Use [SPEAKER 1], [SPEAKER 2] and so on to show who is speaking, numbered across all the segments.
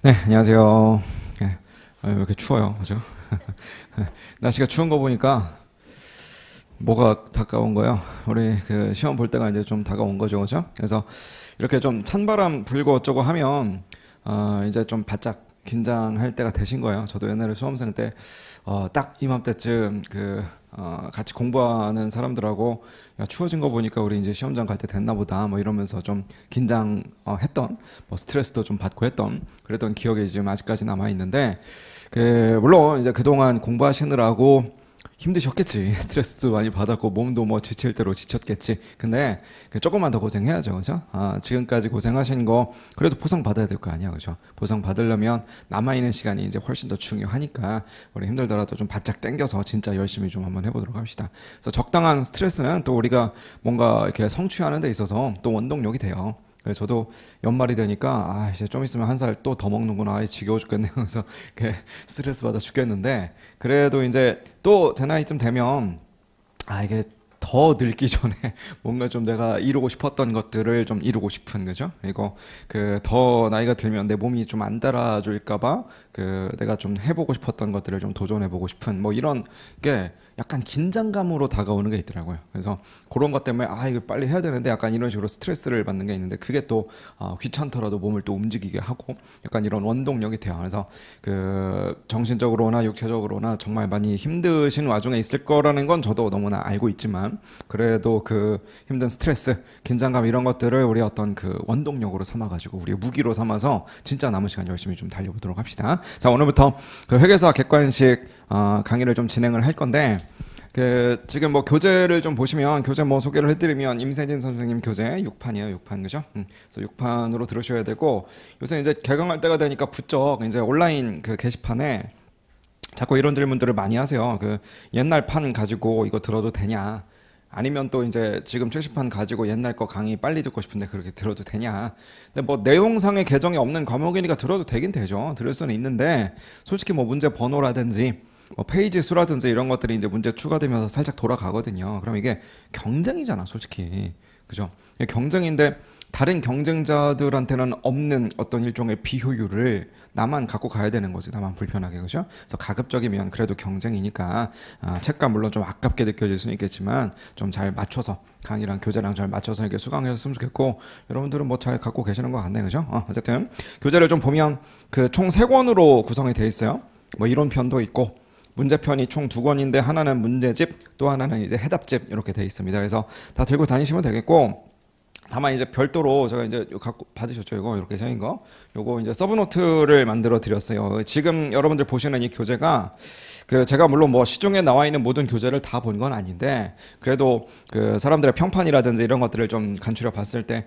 [SPEAKER 1] 네, 안녕하세요. 네, 왜 이렇게 추워요, 그죠? 날씨가 추운 거 보니까 뭐가 다가온 거예요? 우리 그 시험 볼 때가 이제 좀 다가온 거죠, 그죠? 그래서 이렇게 좀 찬바람 불고 어쩌고 하면 이제 좀 바짝 긴장할 때가 되신 거예요. 저도 옛날에 수험생 때 딱 이맘때쯤 같이 공부하는 사람들하고 야, 추워진 거 보니까 우리 이제 시험장 갈 때 됐나 보다 뭐 이러면서 좀 긴장 했던 뭐 스트레스도 좀 받고 했던 그랬던 기억이 지금 아직까지 남아 있는데 물론 이제 그동안 공부하시느라고 힘드셨겠지. 스트레스도 많이 받았고 몸도 뭐 지칠 대로 지쳤겠지. 근데 조금만 더 고생해야죠, 그죠? 지금까지 고생하신 거 그래도 보상 받아야 될 거 아니야, 그죠? 보상 받으려면 남아 있는 시간이 이제 훨씬 더 중요하니까 우리 힘들더라도 좀 바짝 당겨서 진짜 열심히 좀 한번 해보도록 합시다. 그래서 적당한 스트레스는 또 우리가 뭔가 이렇게 성취하는 데 있어서 또 원동력이 돼요. 그래서 저도 연말이 되니까 이제 좀 있으면 한 살 또 더 먹는구나 지겨워 죽겠네요. 그래서 스트레스 받아 죽겠는데 그래도 이제 또 제 나이쯤 되면 이게 더 늙기 전에 뭔가 좀 내가 이루고 싶었던 것들을 좀 이루고 싶은 거죠. 그리고 더 나이가 들면 내 몸이 좀 안 따라줄까봐 내가 좀 해보고 싶었던 것들을 좀 도전해보고 싶은 뭐 이런 게 약간 긴장감으로 다가오는 게 있더라고요. 그래서 그런 것 때문에 이거 빨리 해야 되는데 약간 이런 식으로 스트레스를 받는 게 있는데 그게 또 귀찮더라도 몸을 또 움직이게 하고 약간 이런 원동력이 돼요. 그래서 정신적으로나 육체적으로나 정말 많이 힘드신 와중에 있을 거라는 건 저도 너무나 알고 있지만 그래도 힘든 스트레스, 긴장감 이런 것들을 우리 어떤 원동력으로 삼아가지고 우리의 무기로 삼아서 진짜 남은 시간 열심히 좀 달려보도록 합시다. 자, 오늘부터 회계사 객관식 강의를 좀 진행을 할 건데 지금 뭐 교재를 좀 보시면 교재 뭐 소개를 해드리면 임세진 선생님 교재 6판이에요. 6판 그죠? 그래서 6판으로 들으셔야 되고 요새 이제 개강할 때가 되니까 부쩍 이제 온라인 게시판에 자꾸 이런 질문들을 많이 하세요. 옛날 판 가지고 이거 들어도 되냐? 아니면 또 이제 지금 최신판 가지고 옛날 거 강의 빨리 듣고 싶은데 그렇게 들어도 되냐? 근데 뭐 내용상의 개정이 없는 과목이니까 들어도 되긴 되죠. 들을 수는 있는데 솔직히 뭐 문제 번호라든지 뭐 페이지 수라든지 이런 것들이 이제 문제 추가되면서 살짝 돌아가거든요. 그럼 이게 경쟁이잖아, 솔직히. 그죠? 경쟁인데 다른 경쟁자들한테는 없는 어떤 일종의 비효율을 나만 갖고 가야 되는 거지. 나만 불편하게. 그죠? 그래서 가급적이면 그래도 경쟁이니까 책값 물론 좀 아깝게 느껴질 수는 있겠지만 좀 잘 맞춰서 강의랑 교재랑 잘 맞춰서 이렇게 수강하셨으면 좋겠고 여러분들은 뭐 잘 갖고 계시는 것 같네. 그죠? 어쨌든 교재를 좀 보면 총 3권으로 구성이 되어 있어요. 뭐 이론편도 있고 문제편이 총 2권인데 하나는 문제집 또 하나는 이제 해답집 이렇게 되어 있습니다. 그래서 다 들고 다니시면 되겠고 다만 이제 별도로 제가 이제 갖고 받으셨죠, 이거 이렇게 생긴 거. 요거 이제 서브노트를 만들어 드렸어요. 지금 여러분들 보시는 이 교재가 제가 물론 뭐 시중에 나와 있는 모든 교재를 다 본 건 아닌데 그래도 사람들의 평판이라든지 이런 것들을 좀 간추려 봤을 때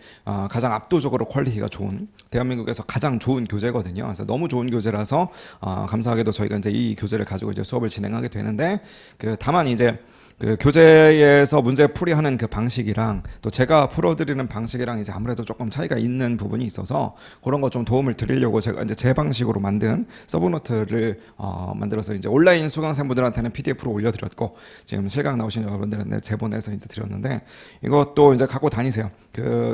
[SPEAKER 1] 가장 압도적으로 퀄리티가 좋은 대한민국에서 가장 좋은 교재거든요. 그래서 너무 좋은 교재라서 감사하게도 저희가 이제 이 교재를 가지고 이제 수업을 진행하게 되는데 다만 이제 교재에서 문제 풀이하는 방식이랑 또 제가 풀어드리는 방식이랑 이제 아무래도 조금 차이가 있는 부분이 있어서 그런 거 좀 도움을 드리려고 제가 이제 제 방식으로 만든 서브노트를 만들어서 이제 온라인 수강생분들한테는 PDF로 올려드렸고 지금 실강 나오신 여러분들한테 제본해서 이제 드렸는데 이것도 이제 갖고 다니세요.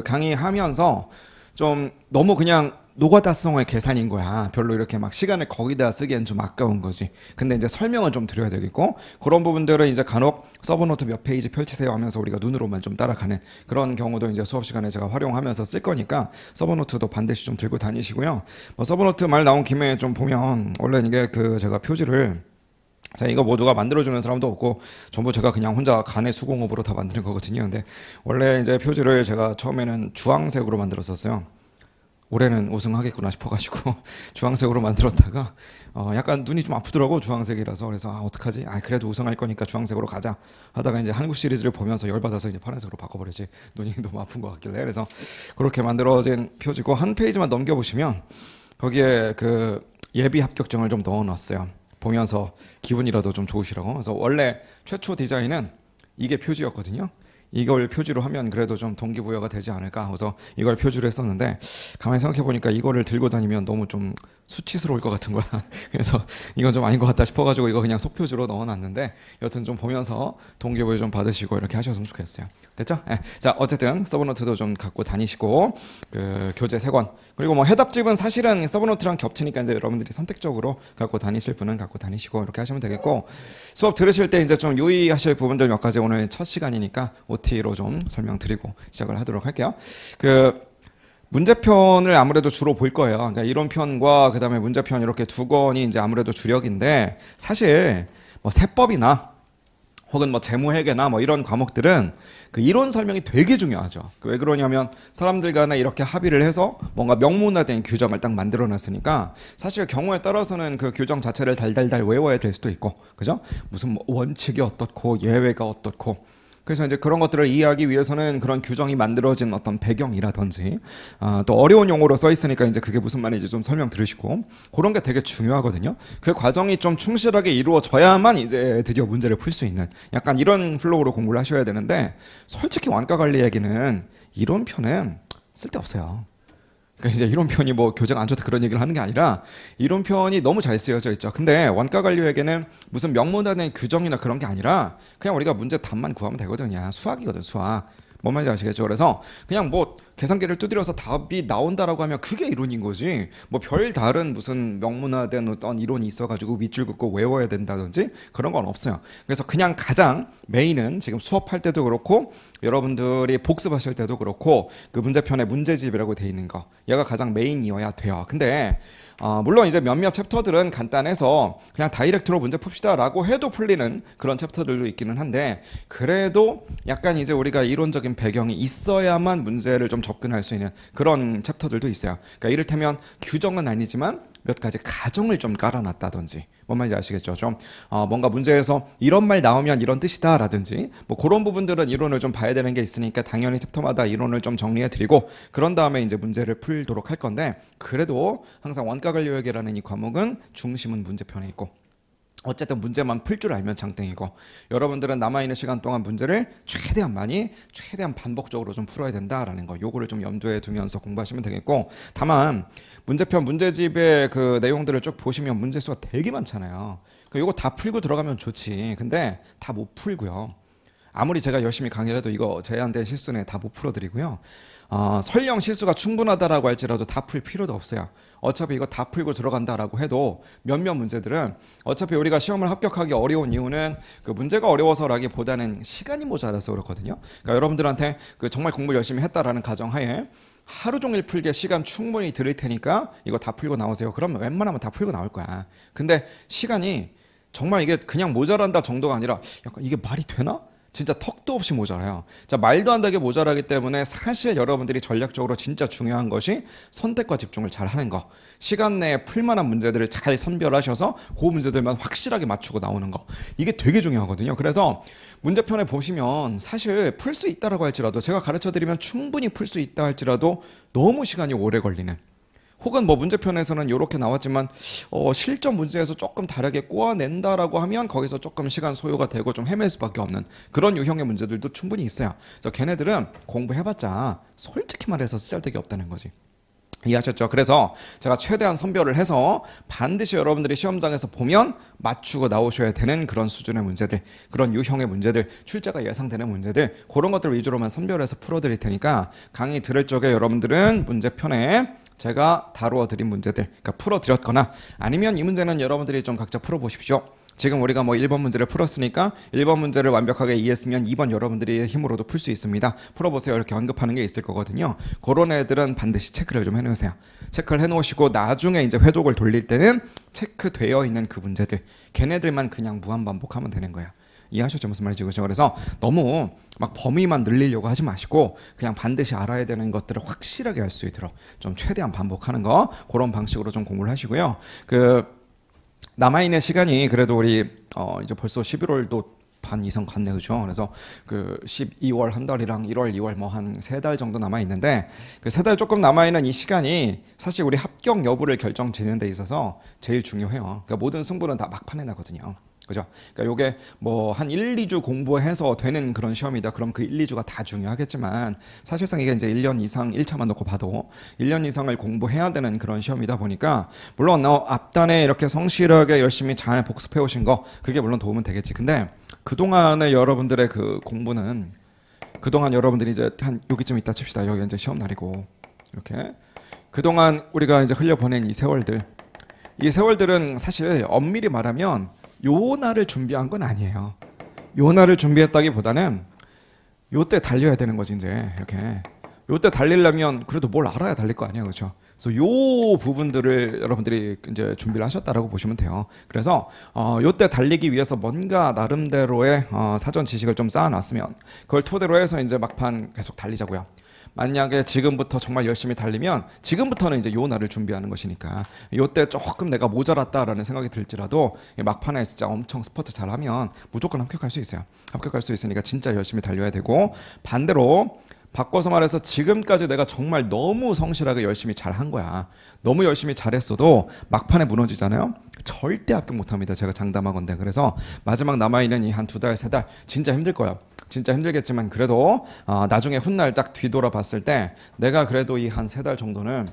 [SPEAKER 1] 강의하면서 좀 너무 그냥 노가다성의 계산인 거야. 별로 이렇게 막 시간을 거기다 쓰기엔 좀 아까운 거지. 근데 이제 설명은 좀 드려야 되겠고 그런 부분들은 이제 간혹 서브노트 몇 페이지 펼치세요 하면서 우리가 눈으로만 좀 따라가는 그런 경우도 이제 수업 시간에 제가 활용하면서 쓸 거니까 서브노트도 반드시 좀 들고 다니시고요. 뭐 서브노트 말 나온 김에 좀 보면 원래 이게 제가 표지를 이거 모두가 만들어주는 사람도 없고 전부 제가 그냥 혼자 간의 수공업으로 다 만드는 거거든요. 근데 원래 이제 표지를 제가 처음에는 주황색으로 만들었었어요. 올해는 우승하겠구나 싶어가지고 주황색으로 만들었다가 약간 눈이 좀 아프더라고 주황색이라서. 그래서 어떡하지? 그래도 우승할 거니까 주황색으로 가자 하다가 이제 한국 시리즈를 보면서 열받아서 이제 파란색으로 바꿔버리지. 눈이 너무 아픈 것 같길래. 그래서 그렇게 만들어진 표지고 한 페이지만 넘겨보시면 거기에 예비 합격증을 좀 넣어놨어요. 보면서 기분이라도 좀 좋으시라고. 그래서 원래 최초 디자인은 이게 표지였거든요. 이걸 표지로 하면 그래도 좀 동기부여가 되지 않을까. 그래서 이걸 표지로 했었는데 가만히 생각해 보니까 이거를 들고 다니면 너무 좀 수치스러울 것 같은 거야. 그래서 이건 좀 아닌 것 같다 싶어가지고 이거 그냥 속표주로 넣어놨는데 여튼 좀 보면서 동기부여 좀 받으시고 이렇게 하셨으면 좋겠어요. 됐죠? 네. 자, 어쨌든 서브노트도 좀 갖고 다니시고 그 교재 3권 그리고 뭐 해답집은 사실은 서브노트랑 겹치니까 이제 여러분들이 선택적으로 갖고 다니실 분은 갖고 다니시고 이렇게 하시면 되겠고 수업 들으실 때 이제 좀 유의하실 부분들 몇 가지 오늘 첫 시간이니까 OT로 좀 설명드리고 시작을 하도록 할게요. 그 문제편을 아무래도 주로 볼 거예요. 그러니까 이론편과 그다음에 문제편 이렇게 2권이 이제 아무래도 주력인데 사실 뭐 세법이나 혹은 뭐 재무회계나 뭐 이런 과목들은 그 이론 설명이 되게 중요하죠. 왜 그러냐면 사람들 간에 이렇게 합의를 해서 뭔가 명문화된 규정을 딱 만들어 놨으니까 사실 경우에 따라서는 그 규정 자체를 달달달 외워야 될 수도 있고, 그죠? 무슨 뭐 원칙이 어떻고 예외가 어떻고. 그래서 이제 그런 것들을 이해하기 위해서는 그런 규정이 만들어진 어떤 배경이라든지 또 어려운 용어로 써 있으니까 이제 그게 무슨 말인지 좀 설명 들으시고 그런 게 되게 중요하거든요. 그 과정이 좀 충실하게 이루어져야만 이제 드디어 문제를 풀 수 있는 약간 이런 플로우로 공부를 하셔야 되는데 솔직히 원가 관리 얘기는 이론 편은 쓸데없어요. 그러니까 이제 이론편이 뭐 교재가 안 좋다 그런 얘기를 하는 게 아니라 이론편이 너무 잘 쓰여져 있죠. 근데 원가 관리회계는 무슨 명문화된 규정이나 그런 게 아니라 그냥 우리가 문제 답만 구하면 되거든요. 수학이거든, 수학. 뭔 말인지 아시겠죠? 그래서 그냥 뭐 계산기를 두드려서 답이 나온다라고 하면 그게 이론인 거지. 뭐 별 다른 무슨 명문화된 어떤 이론이 있어가지고 밑줄 긋고 외워야 된다든지 그런 건 없어요. 그래서 그냥 가장 메인은 지금 수업할 때도 그렇고 여러분들이 복습하실 때도 그렇고 그 문제편의 문제집이라고 돼 있는 거 얘가 가장 메인이어야 돼요. 근데 물론 이제 몇몇 챕터들은 간단해서 그냥 다이렉트로 문제 풉시다 라고 해도 풀리는 그런 챕터들도 있기는 한데 그래도 약간 이제 우리가 이론적인 배경이 있어야만 문제를 좀 접근할 수 있는 그런 챕터들도 있어요. 그러니까 이를테면 규정은 아니지만 몇 가지 가정을 좀 깔아놨다든지 뭔 말인지 아시겠죠? 좀 뭔가 문제에서 이런 말 나오면 이런 뜻이다 라든지 뭐 그런 부분들은 이론을 좀 봐야 되는 게 있으니까 당연히 챕터마다 이론을 좀 정리해 드리고 그런 다음에 이제 문제를 풀도록 할 건데 그래도 항상 원가관리회계라는 이 과목은 중심은 문제편에 있고 어쨌든 문제만 풀 줄 알면 장땡이고 여러분들은 남아있는 시간 동안 문제를 최대한 많이 최대한 반복적으로 좀 풀어야 된다라는 거 요거를 좀 염두에 두면서 공부하시면 되겠고 다만 문제편 문제집의 그 내용들을 쭉 보시면 문제수가 되게 많잖아요. 요거 다 풀고 들어가면 좋지. 근데 다 못 풀고요. 아무리 제가 열심히 강의를 해도 이거 제한된 실수는 다 못 풀어드리고요. 설령 실수가 충분하다라고 할지라도 다 풀 필요도 없어요. 어차피 이거 다 풀고 들어간다라고 해도 몇몇 문제들은 어차피 우리가 시험을 합격하기 어려운 이유는 그 문제가 어려워서라기보다는 시간이 모자라서 그렇거든요. 그러니까 여러분들한테 그 정말 공부 열심히 했다라는 가정하에 하루 종일 풀게 시간 충분히 드릴 테니까 이거 다 풀고 나오세요. 그러면 웬만하면 다 풀고 나올 거야. 근데 시간이 정말 이게 그냥 모자란다 정도가 아니라 약간 이게 말이 되나? 진짜 턱도 없이 모자라요. 자, 말도 안 되게 모자라기 때문에 사실 여러분들이 전략적으로 진짜 중요한 것이 선택과 집중을 잘 하는 거. 시간 내에 풀만한 문제들을 잘 선별하셔서 그 문제들만 확실하게 맞추고 나오는 거. 이게 되게 중요하거든요. 그래서 문제편에 보시면 사실 풀 수 있다라고 할지라도 제가 가르쳐드리면 충분히 풀 수 있다 할지라도 너무 시간이 오래 걸리는 혹은 뭐 문제편에서는 이렇게 나왔지만 실전 문제에서 조금 다르게 꼬아낸다라고 하면 거기서 조금 시간 소요가 되고 좀 헤맬 수밖에 없는 그런 유형의 문제들도 충분히 있어요. 그래서 걔네들은 공부해봤자 솔직히 말해서 쓰잘데기 없다는 거지. 이해하셨죠? 그래서 제가 최대한 선별을 해서 반드시 여러분들이 시험장에서 보면 맞추고 나오셔야 되는 그런 수준의 문제들, 그런 유형의 문제들, 출제가 예상되는 문제들 그런 것들 위주로만 선별해서 풀어드릴 테니까 강의 들을 적에 여러분들은 문제편에 제가 다루어 드린 문제들, 그러니까 풀어드렸거나 아니면 이 문제는 여러분들이 좀 각자 풀어보십시오. 지금 우리가 뭐 1번 문제를 풀었으니까 1번 문제를 완벽하게 이해했으면 2번 여러분들이 힘으로도 풀 수 있습니다. 풀어보세요. 이렇게 언급하는 게 있을 거거든요. 그런 애들은 반드시 체크를 좀 해놓으세요. 체크를 해놓으시고 나중에 이제 회독을 돌릴 때는 체크되어 있는 그 문제들, 걔네들만 그냥 무한반복하면 되는 거예요. 이해하셨죠? 무슨 말인지. 그렇죠? 그래서 너무 막 범위만 늘리려고 하지 마시고 그냥 반드시 알아야 되는 것들을 확실하게 알 수 있도록 좀 최대한 반복하는 거 그런 방식으로 좀 공부를 하시고요. 남아있는 시간이 그래도 우리 이제 벌써 11월도 반 이상 갔네, 그죠? 그래서 그 12월 한 달이랑 1월, 2월 뭐 한 3달 정도 남아 있는데 그 3달 조금 남아 있는 이 시간이 사실 우리 합격 여부를 결정짓는 데 있어서 제일 중요해요. 그러니까 모든 승부는 다 막판에 나거든요. 그죠? 그러니까 요게 뭐 한 1, 2주 공부해서 되는 그런 시험이다. 그럼 그 1, 2주가 다 중요하겠지만 사실상 이게 이제 1년 이상 1차만 놓고 봐도 1년 이상을 공부해야 되는 그런 시험이다 보니까 물론 앞단에 이렇게 성실하게 열심히 잘 복습해 오신 거 그게 물론 도움은 되겠지. 근데 그동안의 여러분들의 그 공부는 그동안 여러분들이 이제 한 여기쯤 있다 칩시다. 여기 이제 시험 날이고 이렇게 그동안 우리가 이제 흘려보낸 이 세월들은 사실 엄밀히 말하면 요 날을 준비한 건 아니에요. 요 날을 준비했다기보다는 요때 달려야 되는 거지 이제 이렇게 요때 달리려면 그래도 뭘 알아야 달릴 거 아니에요, 그렇죠? 그래서 요 부분들을 여러분들이 이제 준비를 하셨다라고 보시면 돼요. 그래서 요때 달리기 위해서 뭔가 나름대로의 사전 지식을 좀 쌓아놨으면 그걸 토대로 해서 이제 막판 계속 달리자고요. 만약에 지금부터 정말 열심히 달리면 지금부터는 이제 요 날을 준비하는 것이니까 요때 조금 내가 모자랐다라는 생각이 들지라도 막판에 진짜 엄청 스퍼트 잘하면 무조건 합격할 수 있어요. 합격할 수 있으니까 진짜 열심히 달려야 되고 반대로 바꿔서 말해서 지금까지 내가 정말 너무 성실하게 열심히 잘한 거야. 너무 열심히 잘했어도 막판에 무너지잖아요. 절대 합격 못합니다. 제가 장담하건대. 그래서 마지막 남아있는 이 한 2달, 3달 진짜 힘들 거예요. 진짜 힘들겠지만 그래도 나중에 훗날 딱 뒤돌아 봤을 때 내가 그래도 이 한 3달 정도는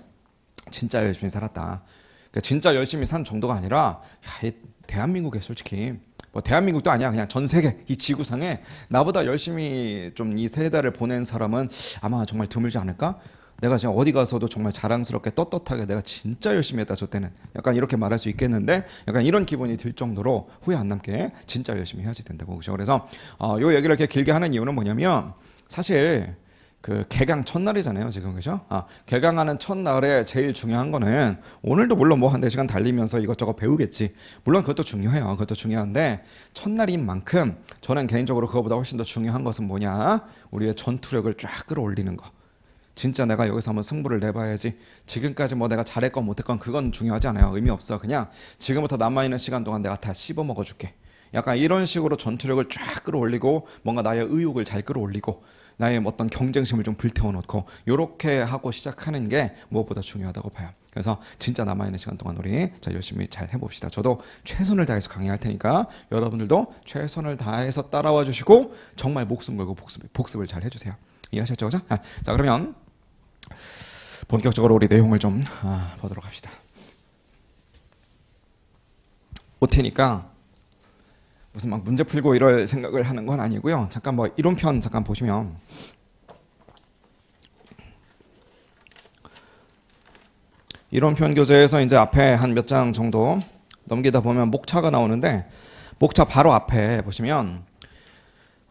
[SPEAKER 1] 진짜 열심히 살았다. 그러니까 진짜 열심히 산 정도가 아니라 이 대한민국에 솔직히 뭐 대한민국도 아니야. 그냥 전 세계 이 지구상에 나보다 열심히 좀 이 3달을 보낸 사람은 아마 정말 드물지 않을까? 내가 지금 어디 가서도 정말 자랑스럽게 떳떳하게 내가 진짜 열심히 했다 저 때는 약간 이렇게 말할 수 있겠는데 약간 이런 기분이 들 정도로 후회 안 남게 진짜 열심히 해야지 된다고. 그렇죠? 그래서 요 얘기를 이렇게 길게 하는 이유는 뭐냐면 사실 그 개강 첫날이잖아요 지금. 그죠? 개강하는 첫날에 제일 중요한 거는 오늘도 물론 뭐 한 4시간 달리면서 이것저것 배우겠지. 물론 그것도 중요해요. 그것도 중요한데 첫날인 만큼 저는 개인적으로 그거보다 훨씬 더 중요한 것은 뭐냐, 우리의 전투력을 쫙 끌어올리는 거. 진짜 내가 여기서 한번 승부를 내봐야지. 지금까지 뭐 내가 잘했건 못했건 그건 중요하지 않아요. 의미 없어. 그냥 지금부터 남아있는 시간 동안 내가 다 씹어먹어줄게. 약간 이런 식으로 전투력을 쫙 끌어올리고 뭔가 나의 의욕을 잘 끌어올리고 나의 어떤 경쟁심을 좀 불태워놓고 이렇게 하고 시작하는 게 무엇보다 중요하다고 봐요. 그래서 진짜 남아있는 시간 동안 우리 자 열심히 잘 해봅시다. 저도 최선을 다해서 강의할 테니까 여러분들도 최선을 다해서 따라와 주시고 정말 목숨 걸고 복습을 잘 해주세요. 이해하셨죠? 그죠? 자 그러면 본격적으로 우리 내용을 좀 보도록 합시다. OT니까 무슨 막 문제 풀고 이럴 생각을 하는 건 아니고요. 잠깐 뭐 이론편 잠깐 보시면 이론편 교재에서 이제 앞에 한 몇 장 정도 넘기다 보면 목차가 나오는데 목차 바로 앞에 보시면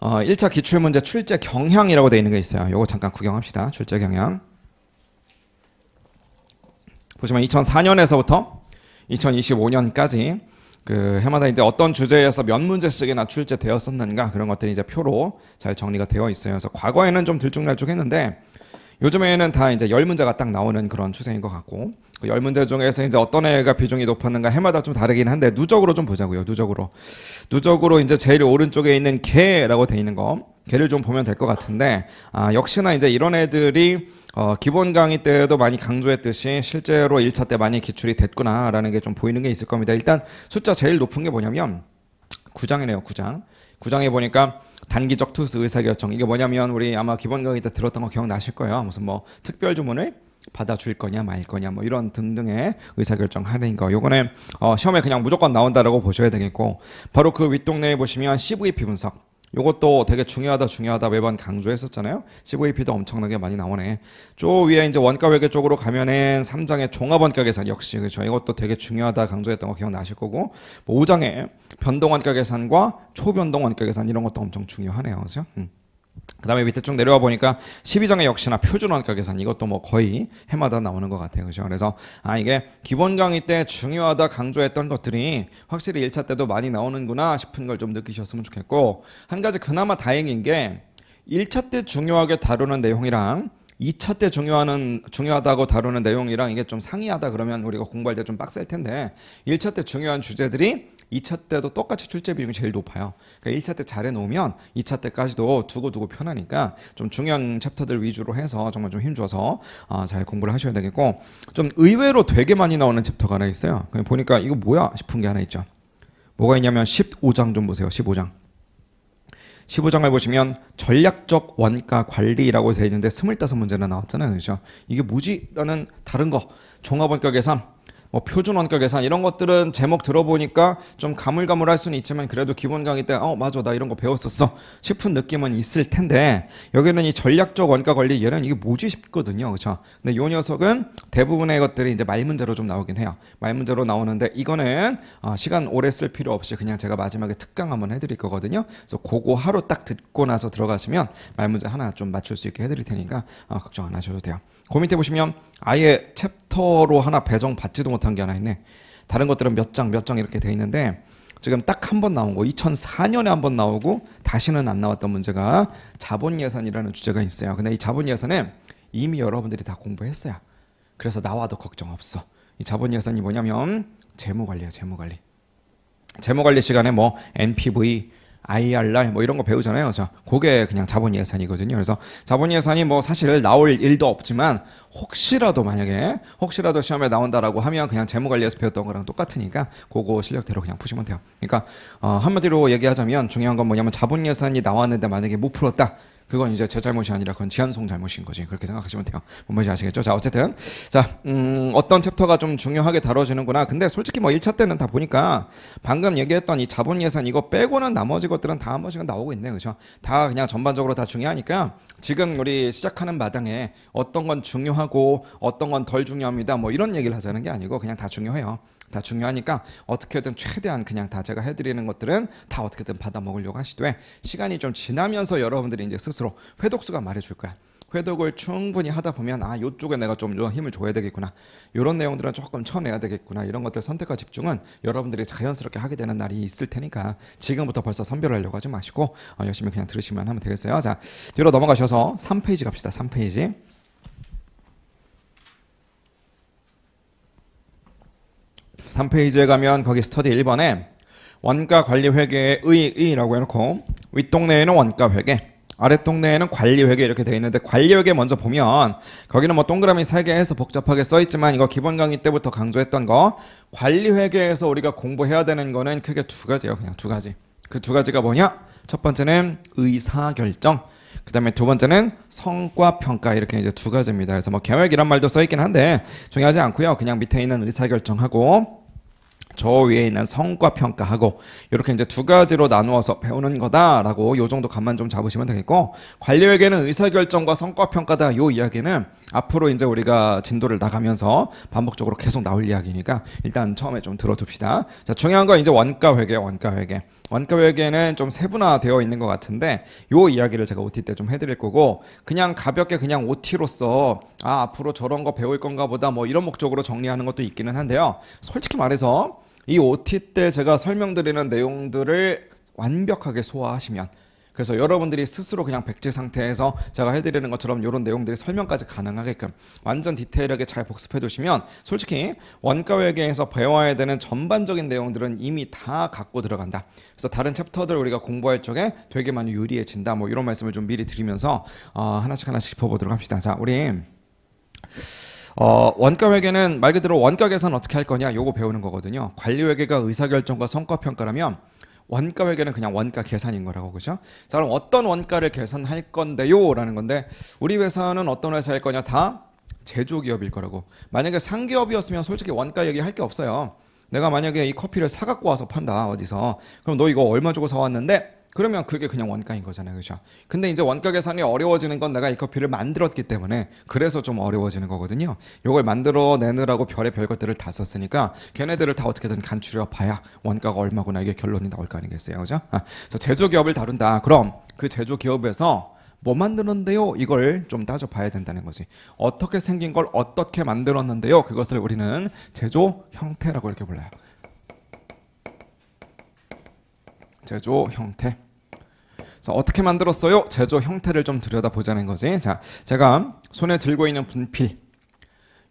[SPEAKER 1] 1차 기출문제 출제 경향이라고 되어 있는 게 있어요. 요거 잠깐 구경합시다. 출제 경향. 보시면 2004년에서부터 2025년까지 그 해마다 이제 어떤 주제에서 몇 문제씩이나 출제되었었는가 그런 것들이 이제 표로 잘 정리가 되어 있어요. 그래서 과거에는 좀 들쭉날쭉했는데 요즘에는 다 이제 10문제가 딱 나오는 그런 추세인 것 같고 그 10문제 중에서 이제 어떤 애가 비중이 높았는가 해마다 좀 다르긴 한데 누적으로 좀 보자고요. 누적으로 이제 제일 오른쪽에 있는 개라고 돼 있는 거 개를 좀 보면 될 것 같은데 역시나 이제 이런 애들이 기본 강의 때도 많이 강조했듯이 실제로 1차 때 많이 기출이 됐구나라는 게 좀 보이는 게 있을 겁니다. 일단 숫자 제일 높은 게 뭐냐면 9장이네요. 9장에 보니까 단기적 투수 의사결정. 이게 뭐냐면 우리 아마 기본 강의 때 들었던 거 기억나실 거예요. 무슨 뭐 특별 주문을 받아줄 거냐 말 거냐 뭐 이런 등등의 의사결정 하는 거. 요거는 시험에 그냥 무조건 나온다라고 보셔야 되겠고 바로 그 윗동네에 보시면 CVP 분석. 요것도 되게 중요하다 매번 강조했었잖아요. CVP도 엄청나게 많이 나오네. 저 위에 이제 원가 회계 쪽으로 가면은 3장의 종합 원가 계산 역시 그렇죠. 이것도 되게 중요하다 강조했던 거 기억나실 거고 뭐 5장의 변동 원가 계산과 초변동 원가 계산 이런 것도 엄청 중요하네요. 그렇죠? 그 다음에 밑에 쭉 내려와 보니까 12장에 역시나 표준 원가 계산 이것도 뭐 거의 해마다 나오는 것 같아요. 그죠? 그래서 이게 기본 강의 때 중요하다 강조했던 것들이 확실히 1차 때도 많이 나오는구나 싶은 걸 좀 느끼셨으면 좋겠고 한 가지 그나마 다행인 게 1차 때 중요하게 다루는 내용이랑 2차 때 중요하다고 다루는 내용이랑 이게 좀 상이하다 그러면 우리가 공부할 때 좀 빡셀 텐데 1차 때 중요한 주제들이 2차 때도 똑같이 출제 비중이 제일 높아요. 그러니까 1차 때 잘해놓으면 2차 때까지도 두고 편하니까 좀 중요한 챕터들 위주로 해서 정말 좀 힘줘서 잘 공부를 하셔야 되겠고 좀 의외로 되게 많이 나오는 챕터가 하나 있어요. 그냥 보니까 이거 뭐야 싶은 게 하나 있죠. 뭐가 있냐면 15장 좀 보세요. 15장. 15장을 보시면 전략적 원가 관리라고 되어 있는데 25문제나 나왔잖아요. 그렇죠? 이게 뭐지? 나는 다른 거 종합원가 계산, 뭐 표준 원가 계산 이런 것들은 제목 들어보니까 좀 가물가물할 수는 있지만 그래도 기본 강의 때 맞아 나 이런 거 배웠었어 싶은 느낌은 있을 텐데 여기는 이 전략적 원가 관리 얘는 이게 뭐지 싶거든요. 그렇죠? 근데 요 녀석은 대부분의 것들이 이제 말문제로 좀 나오긴 해요. 말문제로 나오는데 이거는 시간 오래 쓸 필요 없이 그냥 제가 마지막에 특강 한번 해드릴 거거든요. 그래서 그거 하루 딱 듣고 나서 들어가시면 말문제 하나 좀 맞출 수 있게 해드릴 테니까 걱정 안 하셔도 돼요. 그 밑에 보시면 아예 챕터로 하나 배정받지도 못한 게 하나 있네. 다른 것들은 몇 장 이렇게 돼 있는데 지금 딱 한 번 나온 거 2004년에 한 번 나오고 다시는 안 나왔던 문제가 자본예산이라는 주제가 있어요. 근데 이 자본예산은 이미 여러분들이 다 공부했어요. 그래서 나와도 걱정 없어. 이 자본예산이 뭐냐면 재무관리야. 재무관리 시간에 뭐 NPV IRR 뭐 이런 거 배우잖아요. 그래서 그게 그냥 자본예산이거든요. 그래서 자본예산이 뭐 사실 나올 일도 없지만 혹시라도 시험에 나온다라고 하면 그냥 재무관리에서 배웠던 거랑 똑같으니까 그거 실력대로 그냥 푸시면 돼요. 그러니까 한마디로 얘기하자면 중요한 건 뭐냐면 자본예산이 나왔는데 만약에 못 풀었다. 그건 이제 제 잘못이 아니라 그건 지한송 잘못인 거지. 그렇게 생각하시면 돼요. 뭔지 아시겠죠? 자, 어쨌든 어떤 챕터가 좀 중요하게 다뤄지는구나. 근데 솔직히 뭐 1차 때는 다 보니까 방금 얘기했던 이 자본예산 이거 빼고는 나머지 것들은 다 한 번씩은 나오고 있네요. 그렇죠? 다 그냥 전반적으로 다 중요하니까 지금 우리 시작하는 마당에 어떤 건 중요하고 어떤 건 덜 중요합니다. 뭐 이런 얘기를 하자는 게 아니고 그냥 다 중요해요. 다 중요하니까 어떻게든 최대한 그냥 다 제가 해드리는 것들은 다 어떻게든 받아 먹으려고 하시되 시간이 좀 지나면서 여러분들이 이제 스스로 회독수가 말해줄 거야. 회독을 충분히 하다 보면 요쪽에 내가 좀 힘을 줘야 되겠구나. 이런 내용들은 조금 쳐내야 되겠구나. 이런 것들 선택과 집중은 여러분들이 자연스럽게 하게 되는 날이 있을 테니까 지금부터 벌써 선별하려고 하지 마시고 열심히 그냥 들으시면 하면 되겠어요. 자, 뒤로 넘어가셔서 3페이지 갑시다. 3페이지. 3페이지에 가면 거기 스터디 1번에 원가관리회계의 의라고 해놓고 윗동네에는 원가회계 아랫동네에는 관리회계 이렇게 되어 있는데 관리회계 먼저 보면 거기는 뭐 동그라미 3개 해서 복잡하게 써있지만 이거 기본 강의 때부터 강조했던 거 관리회계에서 우리가 공부해야 되는 거는 크게 두 가지예요. 그냥 두 가지. 그 두 가지가 뭐냐? 첫 번째는 의사결정, 그 다음에 두 번째는 성과평가 이렇게 이제 두 가지입니다. 그래서 뭐 계획이란 말도 써있긴 한데 중요하지 않고요. 그냥 밑에 있는 의사결정하고 저 위에 있는 성과평가하고 이렇게 이제 두 가지로 나누어서 배우는 거다라고 요 정도 감만 좀 잡으시면 되겠고 관리회계는 의사결정과 성과평가다 요 이야기는 앞으로 이제 우리가 진도를 나가면서 반복적으로 계속 나올 이야기니까 일단 처음에 좀 들어둡시다. 자, 중요한 건 이제 원가회계. 원가회계는 좀 세분화되어 있는 것 같은데 요 이야기를 제가 OT 때 좀 해드릴 거고 그냥 가볍게 그냥 OT로서 앞으로 저런 거 배울 건가 보다 뭐 이런 목적으로 정리하는 것도 있기는 한데요. 솔직히 말해서 이 OT 때 제가 설명드리는 내용들을 완벽하게 소화하시면 그래서 여러분들이 스스로 그냥 백지 상태에서 제가 해드리는 것처럼 이런 내용들이 설명까지 가능하게끔 완전 디테일하게 잘 복습해 두시면 솔직히 원가회계에서 배워야 되는 전반적인 내용들은 이미 다 갖고 들어간다. 그래서 다른 챕터들 우리가 공부할 적에 되게 많이 유리해진다. 뭐 이런 말씀을 좀 미리 드리면서 하나씩 짚어보도록 합시다. 자, 우리 원가회계는 말 그대로 원가 계산 어떻게 할 거냐 요거 배우는 거거든요. 관리회계가 의사결정과 성과평가라면 원가회계는 그냥 원가 계산인 거라고. 그죠? 자, 그럼 어떤 원가를 계산할 건데요? 라는 건데 우리 회사는 어떤 회사일 거냐? 다 제조기업일 거라고. 만약에 상기업이었으면 솔직히 원가 얘기할 게 없어요. 내가 만약에 이 커피를 사갖고 와서 판다 어디서 그럼 너 이거 얼마 주고 사왔는데 그러면 그게 그냥 원가인 거잖아요. 그죠? 근데 이제 원가 계산이 어려워지는 건 내가 이 커피를 만들었기 때문에 그래서 좀 어려워지는 거거든요. 요걸 만들어내느라고 별의별 것들을 다 썼으니까 걔네들을 다 어떻게든 간추려 봐야 원가가 얼마구나 이게 결론이 나올 거 아니겠어요. 그죠? 그래서 제조기업을 다룬다. 그럼 그 제조기업에서 뭐 만들었는데요? 이걸 좀 따져봐야 된다는 거지. 어떻게 생긴 걸 어떻게 만들었는데요? 그것을 우리는 제조 형태라고 이렇게 불러요. 제조 형태. 그래서 어떻게 만들었어요? 제조 형태를 좀 들여다보자는 거지. 자, 제가 손에 들고 있는 분필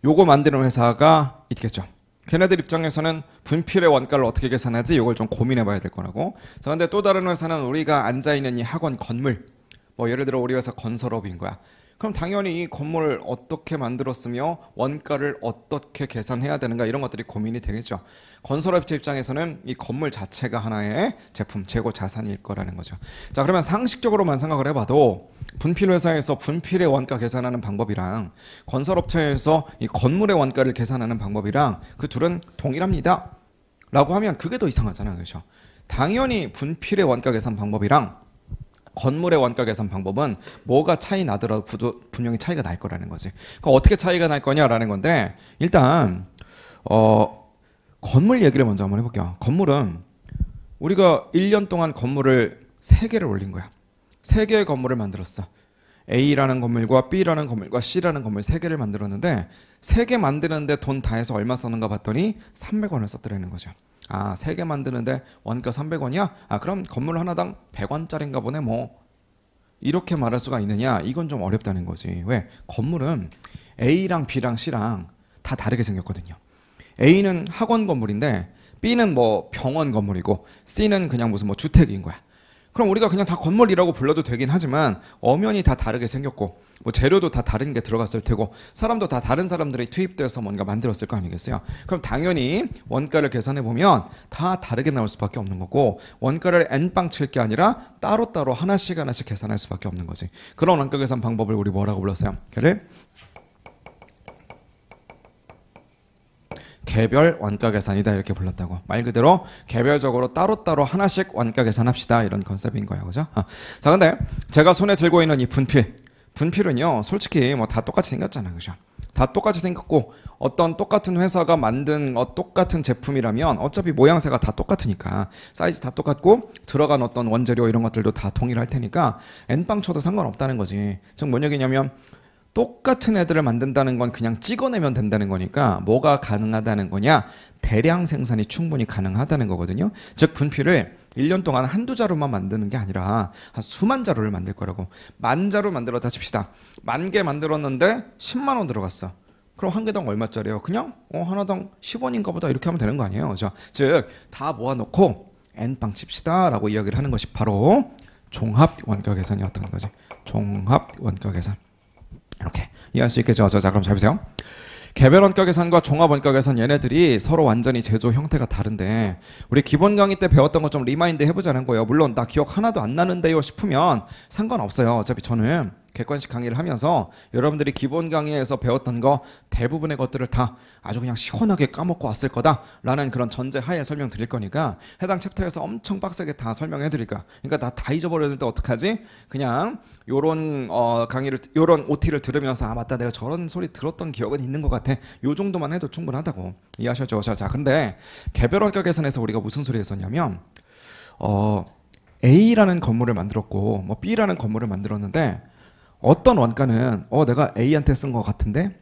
[SPEAKER 1] 요거 만드는 회사가 있겠죠. 걔네들 입장에서는 분필의 원가를 어떻게 계산하지? 이걸 좀 고민해 봐야 될 거라고. 자, 근데 또 다른 회사는 우리가 앉아있는 이 학원 건물 뭐 예를 들어 우리 회사 건설업인 거야. 그럼 당연히 이 건물을 어떻게 만들었으며 원가를 어떻게 계산해야 되는가 이런 것들이 고민이 되겠죠. 건설업체 입장에서는 이 건물 자체가 하나의 제품, 재고 자산일 거라는 거죠. 자, 그러면 상식적으로만 생각을 해봐도 분필 회사에서 분필의 원가 계산하는 방법이랑 건설업체에서 이 건물의 원가를 계산하는 방법이랑 그 둘은 동일합니다. 라고 하면 그게 더 이상하잖아요. 그렇죠? 당연히 분필의 원가 계산 방법이랑 건물의 원가 계산 방법은 뭐가 차이 나더라도 분명히 차이가 날 거라는 거지. 그러니까 어떻게 차이가 날 거냐라는 건데 일단 건물 얘기를 먼저 한번 해볼게요. 건물은 우리가 1년 동안 건물을 3개를 올린 거야. 3개의 건물을 만들었어. A라는 건물과 B라는 건물과 C라는 건물 3개를 만들었는데 3개 만드는데 돈 다 해서 얼마 썼는가 봤더니 300원을 썼더라는 거죠. 아, 3개 만드는데 원가 300원이야? 아, 그럼 건물 하나당 100원짜리인가 보네 뭐. 이렇게 말할 수가 있느냐? 이건 좀 어렵다는 거지. 왜? 건물은 A랑 B랑 C랑 다 다르게 생겼거든요. A는 학원 건물인데 B는 뭐 병원 건물이고 C는 그냥 무슨 뭐 주택인 거야. 그럼 우리가 그냥 다 건물이라고 불러도 되긴 하지만 엄연히 다 다르게 생겼고 뭐 재료도 다 다른 게 들어갔을 테고 사람도 다 다른 사람들이 투입돼서 뭔가 만들었을 거 아니겠어요? 그럼 당연히 원가를 계산해 보면 다 다르게 나올 수밖에 없는 거고 원가를 n빵 칠 게 아니라 따로따로 하나씩 하나씩 계산할 수밖에 없는 거지. 그런 원가 계산 방법을 우리 뭐라고 불렀어요? 걔를 개별 원가 계산이다 이렇게 불렀다고. 말 그대로 개별적으로 따로따로 하나씩 원가 계산합시다 이런 컨셉인 거예요. 그죠? 자, 근데 제가 손에 들고 있는 이 분필은요 솔직히 뭐 다 똑같이 생겼잖아요. 그죠? 다 똑같이 생겼고 어떤 똑같은 회사가 만든 똑같은 제품이라면 어차피 모양새가 다 똑같으니까 사이즈 다 똑같고 들어간 어떤 원재료 이런 것들도 다 동일할 테니까 n빵 쳐도 상관없다는 거지. 즉 뭔 얘기냐면 똑같은 애들을 만든다는 건 그냥 찍어내면 된다는 거니까 뭐가 가능하다는 거냐? 대량 생산이 충분히 가능하다는 거거든요. 즉 분필을 1년 동안 한두 자루만 만드는 게 아니라 한 수만 자루를 만들 거라고. 10,000자루 만들었다 칩시다. 10,000개 만들었는데 10만 원 들어갔어. 그럼 한 개당 얼마짜리예요? 그냥 하나당 10원인가 보다 이렇게 하면 되는 거 아니에요. 그죠? 즉 다 모아놓고 n빵 칩시다 라고 이야기를 하는 것이 바로 종합 원가 계산이었던 거지. 종합 원가 계산. 이렇게 이해할 수 있겠죠. 자, 그럼 잘 보세요. 개별 원가 계산과 종합 원가 계산 얘네들이 서로 완전히 제조 형태가 다른데 우리 기본 강의 때 배웠던 거 좀 리마인드 해보자는 거예요. 물론 나 기억 하나도 안 나는데요 싶으면 상관없어요. 어차피 저는 객관식 강의를 하면서 여러분들이 기본 강의에서 배웠던 거 대부분의 것들을 다 아주 그냥 시원하게 까먹고 왔을 거다라는 그런 전제 하에 설명 드릴 거니까 해당 챕터에서 엄청 빡세게 다 설명해 드릴까. 그러니까 나 다 잊어버렸는데 어떡하지? 그냥 요런 강의를 요런 OT를 들으면서 아 맞다 내가 저런 소리 들었던 기억은 있는 것 같아. 요 정도만 해도 충분하다고 이해하셨죠? 자, 근데 개별 원가 계산에서 우리가 무슨 소리 했었냐면 A라는 건물을 만들었고 뭐 B라는 건물을 만들었는데 어떤 원가는 내가 A한테 쓴 것 같은데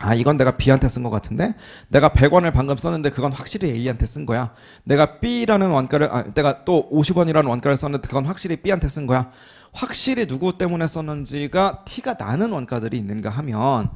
[SPEAKER 1] 아 이건 내가 B한테 쓴 것 같은데 내가 100원을 방금 썼는데 그건 확실히 A한테 쓴 거야. 내가 B라는 원가를 내가 또 50원이라는 원가를 썼는데 그건 확실히 B한테 쓴 거야. 확실히 누구 때문에 썼는지가 티가 나는 원가들이 있는가 하면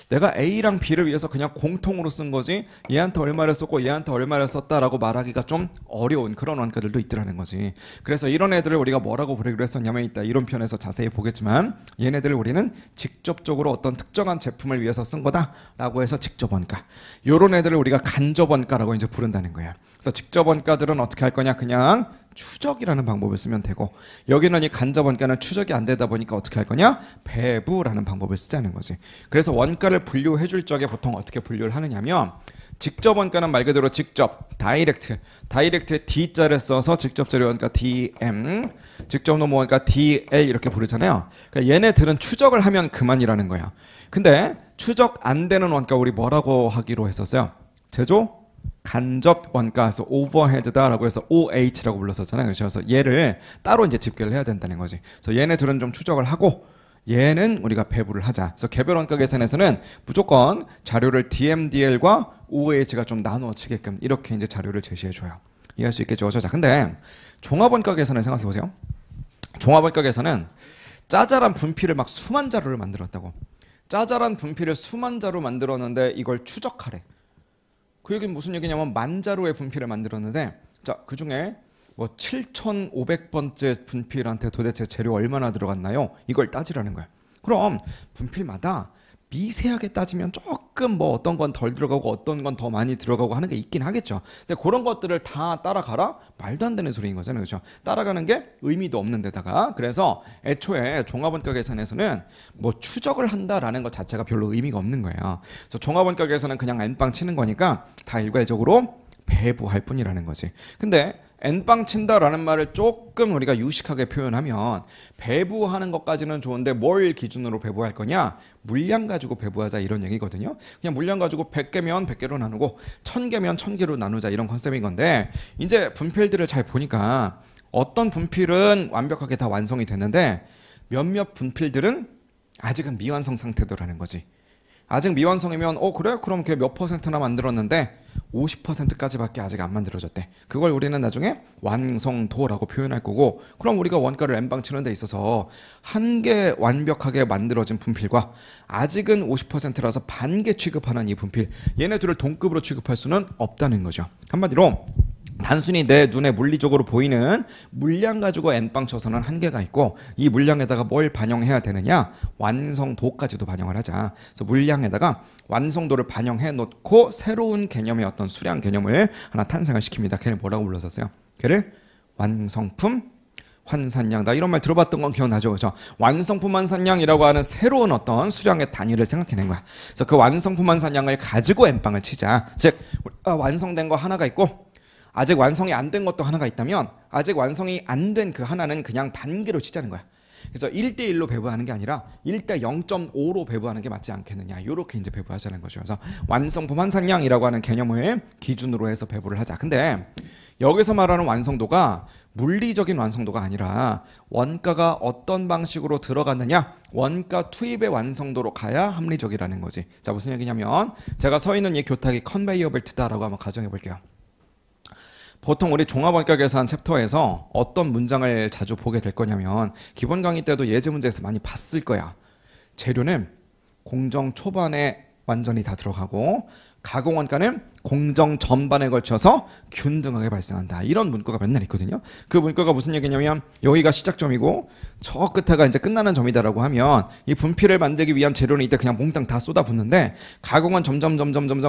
[SPEAKER 1] 내가 A랑 B를 위해서 그냥 공통으로 쓴 거지 얘한테 얼마를 썼고 얘한테 얼마를 썼다라고 말하기가 좀 어려운 그런 원가들도 있더라는 거지. 그래서 이런 애들을 우리가 뭐라고 부르기로 했었냐면 이따 이론 편에서 자세히 보겠지만 얘네들을 우리는 직접적으로 어떤 특정한 제품을 위해서 쓴 거다라고 해서 직접 원가. 요런 애들을 우리가 간접 원가라고 이제 부른다는 거예요. 그래서 직접 원가들은 어떻게 할 거냐? 그냥 추적이라는 방법을 쓰면 되고 여기는 이 간접 원가는 추적이 안 되다 보니까 어떻게 할 거냐? 배부라는 방법을 쓰자는 거지. 그래서 원가를 분류해 줄 적에 보통 어떻게 분류를 하느냐면 직접 원가는 말 그대로 직접 다이렉트에 D자를 써서 직접 재료 원가 DM 직접 노무 원가 DL 이렇게 부르잖아요. 그러니까 얘네들은 추적을 하면 그만이라는 거야. 근데 추적 안 되는 원가 우리 뭐라고 하기로 했었어요? 제조 간접 원가에서 오버헤드다라고 해서 OH라고 불렀었잖아요. 그래서 얘를 따로 이제 집계를 해야 된다는 거지. 그래서 얘네 둘은 좀 추적을 하고 얘는 우리가 배부를 하자. 그래서 개별 원가 계산에서는 무조건 자료를 DMDL과 OH가 좀 나누어지게끔 이렇게 이제 자료를 제시해 줘요. 이해할 수 있겠죠. 자, 근데 종합 원가 계산을 생각해 보세요. 종합 원가 계산은 짜잘한 분필을 막 수만 자루를 만들었다고. 짜잘한 분필을 수만 자루 만들었는데 이걸 추적하래. 그 얘기는 무슨 얘기냐면 10,000자루의 분필을 만들었는데 자, 그중에 뭐 7,500번째 분필한테 도대체 재료 얼마나 들어갔나요? 이걸 따지라는 거야. 그럼 분필마다 미세하게 따지면 조금 뭐 어떤 건 덜 들어가고 어떤 건 더 많이 들어가고 하는 게 있긴 하겠죠. 근데 그런 것들을 다 따라가라? 말도 안 되는 소리인 거잖아요. 그렇죠? 따라가는 게 의미도 없는 데다가 그래서 애초에 종합원가 계산에서는 뭐 추적을 한다라는 것 자체가 별로 의미가 없는 거예요. 그래서 종합원가 계산은 그냥 N빵 치는 거니까 다 일괄적으로 배부할 뿐이라는 거지. 근데 N빵 친다라는 말을 조금 우리가 유식하게 표현하면 배부하는 것까지는 좋은데 뭘 기준으로 배부할 거냐? 물량 가지고 배부하자 이런 얘기거든요. 그냥 물량 가지고 100개면 100개로 나누고 1000개면 1000개로 나누자 이런 컨셉인 건데 이제 분필들을 잘 보니까 어떤 분필은 완벽하게 다 완성이 됐는데 몇몇 분필들은 아직은 미완성 상태더라는 거지. 아직 미완성이면 그래? 그럼 그게 몇 %나 만들었는데 50%까지밖에 아직 안 만들어졌대. 그걸 우리는 나중에 완성도라고 표현할 거고 그럼 우리가 원가를 N방 치는 데 있어서 한 개 완벽하게 만들어진 분필과 아직은 50%라서 반 개 취급하는 이 분필 얘네들을 동급으로 취급할 수는 없다는 거죠. 한마디로 단순히 내 눈에 물리적으로 보이는 물량 가지고 N빵 쳐서는 한계가 있고 이 물량에다가 뭘 반영해야 되느냐 완성도까지도 반영을 하자. 그래서 물량에다가 완성도를 반영해 놓고 새로운 개념의 어떤 수량 개념을 하나 탄생을 시킵니다. 걔를 뭐라고 불렀었어요? 걔를 완성품 환산량. 나 이런 말 들어봤던 건 기억나죠? 그죠? 완성품 환산량이라고 하는 새로운 어떤 수량의 단위를 생각해낸 거야. 그래서 그 완성품 환산량을 가지고 N빵을 치자. 즉 완성된 거 하나가 있고 아직 완성이 안 된 것도 하나가 있다면 아직 완성이 안 된 그 하나는 그냥 반개로 치자는 거야. 그래서 1대1로 배부하는 게 아니라 1대 0.5로 배부하는 게 맞지 않겠느냐. 이렇게 이제 배부하자는 거죠. 그래서 완성품 환산량이라고 하는 개념을 기준으로 해서 배부를 하자. 근데 여기서 말하는 완성도가 물리적인 완성도가 아니라 원가가 어떤 방식으로 들어갔느냐 원가 투입의 완성도로 가야 합리적이라는 거지. 자, 무슨 얘기냐면 제가 서 있는 이 교탁이 컨베이어 벨트다라고 한번 가정해 볼게요. 보통 우리 종합원가 계산 챕터에서 어떤 문장을 자주 보게 될 거냐면 기본 강의 때도 예제 문제에서 많이 봤을 거야. 재료는 공정 초반에 완전히 다 들어가고 가공원가는 공정 전반에 걸쳐서 균등하게 발생한다. 이런 문구가 맨날 있거든요. 그 문구가 무슨 얘기냐면 여기가 시작점이고 저 끝에가 이제 끝나는 점이다라고 하면 이 분필을 만들기 위한 재료는 이때 그냥 몽땅 다 쏟아붓는데 가공은 점점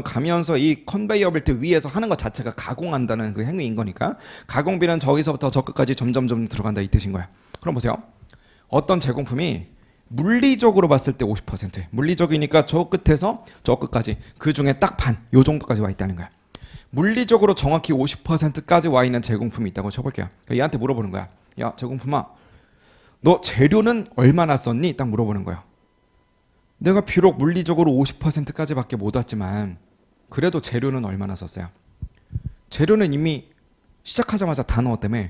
[SPEAKER 1] 가면서 이 컨베이어 벨트 위에서 하는 것 자체가 가공한다는 그 행위인 거니까 가공비는 저기서부터 저 끝까지 점점 들어간다 이 뜻인 거야. 그럼 보세요. 어떤 제공품이 물리적으로 봤을 때 50% 물리적이니까 저 끝에서 저 끝까지 그 중에 딱 반 요 정도까지 와 있다는 거야. 물리적으로 정확히 50%까지 와 있는 제공품이 있다고 쳐볼게요. 얘한테 물어보는 거야. 야 제공품아 너 재료는 얼마나 썼니? 딱 물어보는 거야. 내가 비록 물리적으로 50%까지밖에 못 왔지만 그래도 재료는 얼마나 썼어요? 재료는 이미 시작하자마자 다 넣었다며.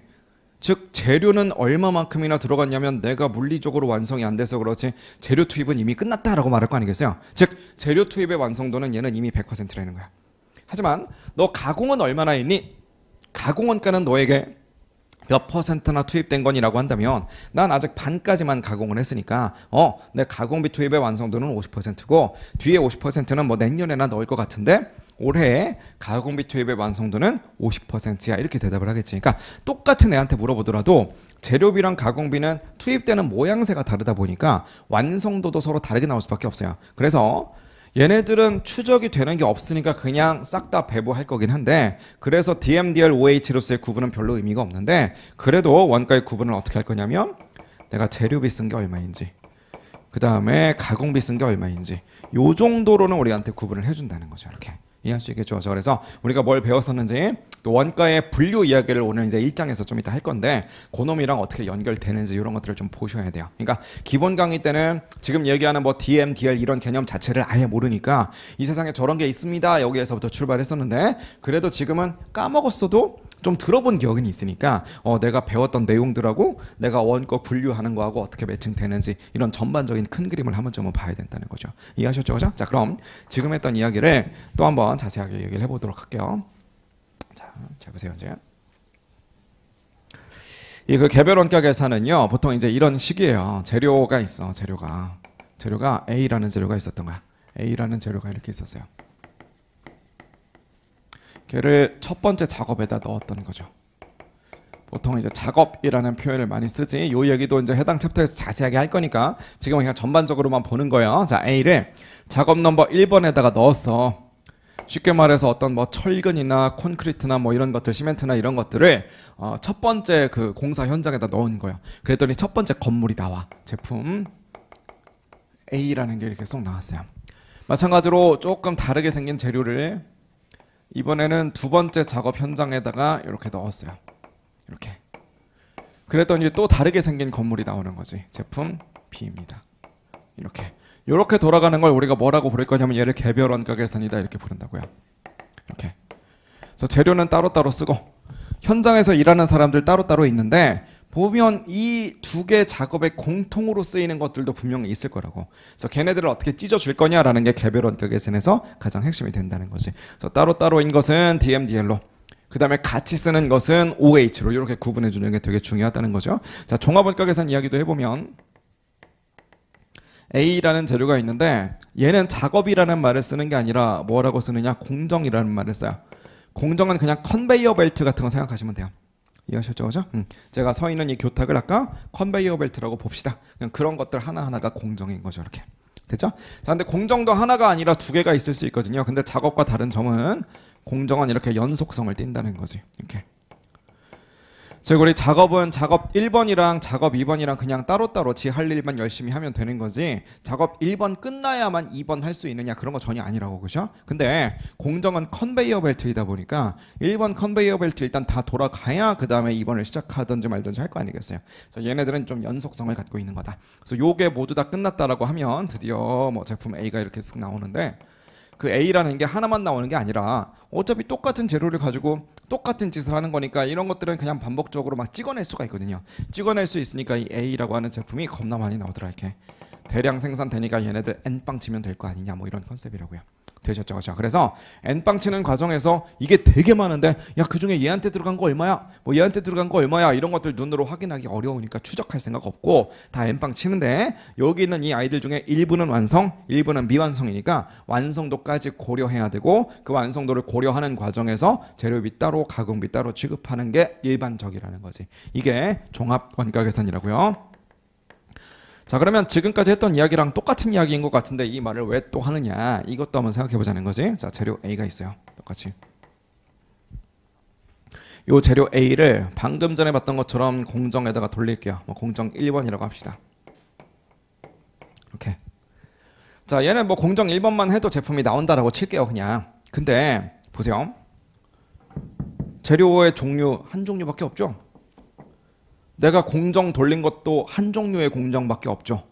[SPEAKER 1] 즉 재료는 얼마만큼이나 들어갔냐면 내가 물리적으로 완성이 안 돼서 그렇지 재료 투입은 이미 끝났다라고 말할 거 아니겠어요? 즉 재료 투입의 완성도는 얘는 이미 100%라는 거야. 하지만 너 가공은 얼마나 했니? 가공원가는 너에게 몇 %나 투입된 거니라고 한다면 난 아직 반까지만 가공을 했으니까 내 가공비 투입의 완성도는 50%고 뒤에 50%는 뭐 내년에나 넣을 것 같은데 올해 가공비 투입의 완성도는 50%야 이렇게 대답을 하겠지. 그러니까 똑같은 애한테 물어보더라도 재료비랑 가공비는 투입되는 모양새가 다르다 보니까 완성도도 서로 다르게 나올 수밖에 없어요. 그래서 얘네들은 추적이 되는 게 없으니까 그냥 싹 다 배부할 거긴 한데 그래서 DMDR, OH로서의 구분은 별로 의미가 없는데 그래도 원가의 구분을 어떻게 할 거냐면 내가 재료비 쓴 게 얼마인지 그 다음에 가공비 쓴 게 얼마인지 요 정도로는 우리한테 구분을 해준다는 거죠. 이렇게 이해할 수 있겠죠. 그래서 우리가 뭘 배웠었는지 또 원가의 분류 이야기를 오늘 이제 1장에서 좀 이따 할 건데 그놈이랑 어떻게 연결되는지 이런 것들을 좀 보셔야 돼요. 그러니까 기본 강의 때는 지금 얘기하는 뭐 DM, DL 이런 개념 자체를 아예 모르니까 이 세상에 저런 게 있습니다. 여기에서부터 출발했었는데 그래도 지금은 까먹었어도 좀 들어본 기억은 있으니까 내가 배웠던 내용들하고 내가 원가 분류하는 거하고 어떻게 매칭되는지 이런 전반적인 큰 그림을 한번 좀 봐야 된다는 거죠. 이해하셨죠? 그죠? 자, 그럼 지금 했던 이야기를 또 한번 자세하게 얘기를 해보도록 할게요. 자, 잘 보세요. 이제 이 그 개별 원가 계산은요 보통 이제 이런 식이에요. 재료가 있어. 재료가 A라는 재료가 있었던 거야. A라는 재료가 이렇게 있었어요. 걔를 첫 번째 작업에다 넣었던 거죠. 보통 이제 작업이라는 표현을 많이 쓰지. 요 얘기도 이제 해당 챕터에서 자세하게 할 거니까 지금은 그냥 전반적으로만 보는 거예요. 자, A를 작업 넘버 1번에다가 넣었어. 쉽게 말해서 어떤 뭐 철근이나 콘크리트나 뭐 이런 것들, 시멘트나 이런 것들을 첫 번째 그 공사 현장에다 넣은 거예요. 그랬더니 첫 번째 건물이 나와. 제품 A라는 게 이렇게 쏙 나왔어요. 마찬가지로 조금 다르게 생긴 재료를 이번에는 두 번째 작업 현장에다가 이렇게 넣었어요. 이렇게. 그랬더니 또 다르게 생긴 건물이 나오는 거지. 제품 B입니다. 이렇게 돌아가는 걸 우리가 뭐라고 부를 거냐면 얘를 개별 원가 계산이다 이렇게 부른다고요. 이렇게. 그래서 재료는 따로따로 쓰고 현장에서 일하는 사람들 따로따로 있는데 보면 이 두 개 작업에 공통으로 쓰이는 것들도 분명히 있을 거라고. 그래서 걔네들을 어떻게 찢어줄 거냐라는 게 개별 원가 계산에서 가장 핵심이 된다는 거지. 그래서 따로따로인 것은 DMDL로, 그 다음에 같이 쓰는 것은 OH로 이렇게 구분해 주는 게 되게 중요하다는 거죠. 자, 종합 원가 계산 이야기도 해보면 A라는 재료가 있는데 얘는 작업이라는 말을 쓰는 게 아니라 뭐라고 쓰느냐? 공정이라는 말을 써요. 공정은 그냥 컨베이어 벨트 같은 거 생각하시면 돼요. 이해하셨죠? 그죠? 제가 서 있는 이 교탁을 아까 컨베이어 벨트라고 봅시다. 그냥 그런 것들 하나하나가 공정인 거죠. 이렇게. 됐죠? 자, 근데 공정도 하나가 아니라 두 개가 있을 수 있거든요. 근데 작업과 다른 점은 공정은 이렇게 연속성을 띈다는 거지. 이렇게. 즉 우리 작업은 작업 1번이랑 작업 2번이랑 그냥 따로따로 지 할 일만 열심히 하면 되는 거지, 작업 1번 끝나야만 2번 할 수 있느냐 그런 거 전혀 아니라고. 그죠? 근데 공정은 컨베이어 벨트이다 보니까 1번 컨베이어 벨트 일단 다 돌아가야 그 다음에 2번을 시작하든지 말든지 할 거 아니겠어요. 그래서 얘네들은 좀 연속성을 갖고 있는 거다. 그래서 요게 모두 다 끝났다라고 하면 드디어 뭐 제품 A가 이렇게 쓱 나오는데, 그 A라는 게 하나만 나오는 게 아니라 어차피 똑같은 재료를 가지고 똑같은 짓을 하는 거니까 이런 것들은 그냥 반복적으로 막 찍어낼 수가 있거든요. 찍어낼 수 있으니까 이 A라고 하는 제품이 겁나 많이 나오더라. 이렇게 대량 생산되니까 얘네들 N빵 치면 될 거 아니냐 뭐 이런 컨셉이라고요. 되셨죠? 그렇죠? 그래서 N빵 치는 과정에서 이게 되게 많은데 야 그중에 얘한테 들어간 거 얼마야? 뭐 얘한테 들어간 거 얼마야? 이런 것들 눈으로 확인하기 어려우니까 추적할 생각 없고 다 N빵 치는데, 여기 있는 이 아이들 중에 일부는 완성, 일부는 미완성이니까 완성도까지 고려해야 되고, 그 완성도를 고려하는 과정에서 재료비 따로 가공비 따로 취급하는 게 일반적이라는 거지. 이게 종합 원가 계산이라고요. 자, 그러면 지금까지 했던 이야기랑 똑같은 이야기인 것 같은데 이 말을 왜 또 하느냐, 이것도 한번 생각해 보자는 거지. 자, 재료 A가 있어요. 똑같이 요 재료 A를 방금 전에 봤던 것처럼 공정에다가 돌릴게요. 뭐 공정 1번이라고 합시다. 이렇게. 자, 얘는 뭐 공정 1번만 해도 제품이 나온다라고 칠게요 그냥. 근데 보세요, 재료의 종류 한 종류밖에 없죠. 내가 공정 돌린 것도 한 종류의 공정밖에 없죠.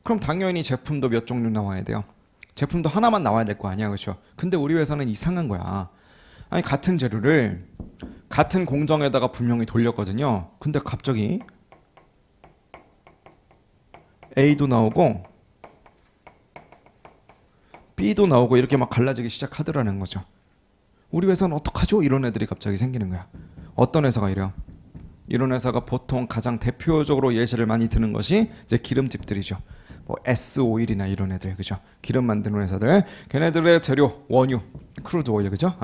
[SPEAKER 1] 그럼 당연히 제품도 몇 종류 나와야 돼요. 제품도 하나만 나와야 될 거 아니야, 그렇죠? 근데 우리 회사는 이상한 거야. 아니 같은 재료를 같은 공정에다가 분명히 돌렸거든요. 근데 갑자기 A도 나오고 B도 나오고 이렇게 막 갈라지기 시작하더라는 거죠. 우리 회사는 어떡하죠? 이런 애들이 갑자기 생기는 거야. 어떤 회사가 이래요? 이런 회사가 보통 가장 대표적으로 예시를 많이 드는 것이 이제 기름집들이죠. 뭐 S-오일이나 이런 애들, 그죠? 기름 만드는 회사들, 걔네들의 재료 원유, 크루드 오일, 그죠?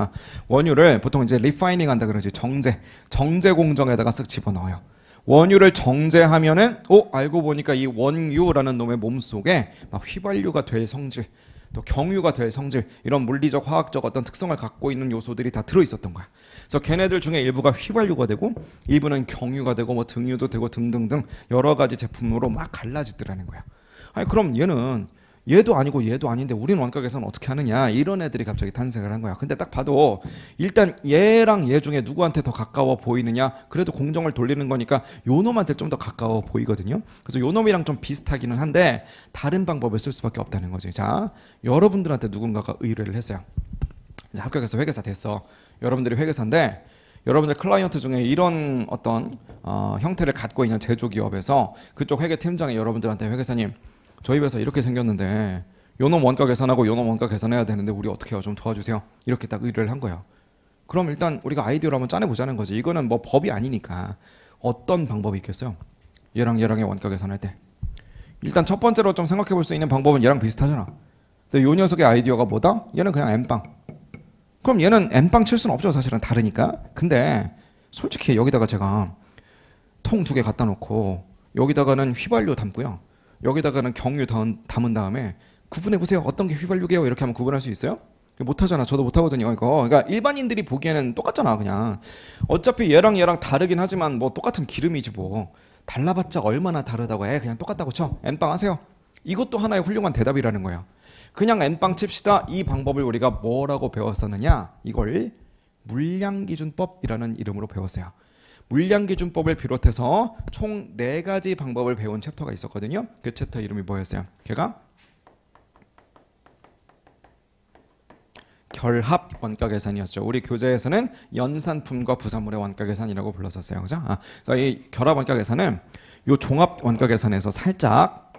[SPEAKER 1] 원유를 보통 이제 리파이닝 한다 그러지. 정제 공정에다가 쓱 집어넣어요. 원유를 정제하면은 알고 보니까 이 원유라는 놈의 몸 속에 막 휘발유가 될 성질, 또 경유가 될 성질, 이런 물리적 화학적 어떤 특성을 갖고 있는 요소들이 다 들어있었던 거야. 그래서 걔네들 중에 일부가 휘발유가 되고 일부는 경유가 되고 뭐 등유도 되고 등등등 여러 가지 제품으로 막 갈라지더라는 거야. 아니 그럼 얘도 아니고 얘도 아닌데 우리는 원가 계산 어떻게 하느냐, 이런 애들이 갑자기 탄생을 한 거야. 근데 딱 봐도 일단 얘랑 얘 중에 누구한테 더 가까워 보이느냐, 그래도 공정을 돌리는 거니까 요 놈한테 좀 더 가까워 보이거든요. 그래서 요 놈이랑 좀 비슷하기는 한데 다른 방법을 쓸 수밖에 없다는 거지. 자, 여러분들한테 누군가가 의뢰를 했어요. 이제 합격해서 회계사 됐어. 여러분들이 회계사인데 여러분들 클라이언트 중에 이런 어떤 형태를 갖고 있는 제조기업에서 그쪽 회계팀장이 여러분들한테 회계사님 저희 회사 이렇게 생겼는데 요놈 원가 계산하고 요놈 원가 계산해야 되는데 우리 어떻게 해요? 좀 도와주세요. 이렇게 딱 의뢰를 한 거예요. 그럼 일단 우리가 아이디어를 한번 짜내보자는 거지. 이거는 뭐 법이 아니니까 어떤 방법이 있겠어요? 얘랑의 원가 계산할 때 일단 첫 번째로 좀 생각해 볼 수 있는 방법은 얘랑 비슷하잖아. 근데 요 녀석의 아이디어가 뭐다? 얘는 그냥 N빵. 그럼 얘는 N빵 칠 수는 없죠. 사실은 다르니까. 근데 솔직히 여기다가 제가 통 두 개 갖다 놓고 여기다가는 휘발유 담고요. 여기다가는 경유 담은 다음에 구분해 보세요. 어떤 게 휘발유게요? 이렇게 하면 구분할 수 있어요? 못하잖아. 저도 못하거든요. 이거. 그러니까 일반인들이 보기에는 똑같잖아. 그냥 어차피 얘랑 다르긴 하지만 뭐 똑같은 기름이지 뭐. 달라봤자 얼마나 다르다고 해. 그냥 똑같다고 쳐. N빵 하세요. 이것도 하나의 훌륭한 대답이라는 거예요. 그냥 N빵 칩시다. 이 방법을 우리가 뭐라고 배웠었느냐? 이걸 물량기준법이라는 이름으로 배웠어요. 물량기준법을 비롯해서 총 4가지 방법을 배운 챕터가 있었거든요. 그 챕터 이름이 뭐였어요? 걔가 결합 원가 계산이었죠. 우리 교재에서는 연산품과 부산물의 원가 계산이라고 불렀었어요. 그죠? 그래서 이 결합 원가 계산은 요 종합 원가 계산에서 살짝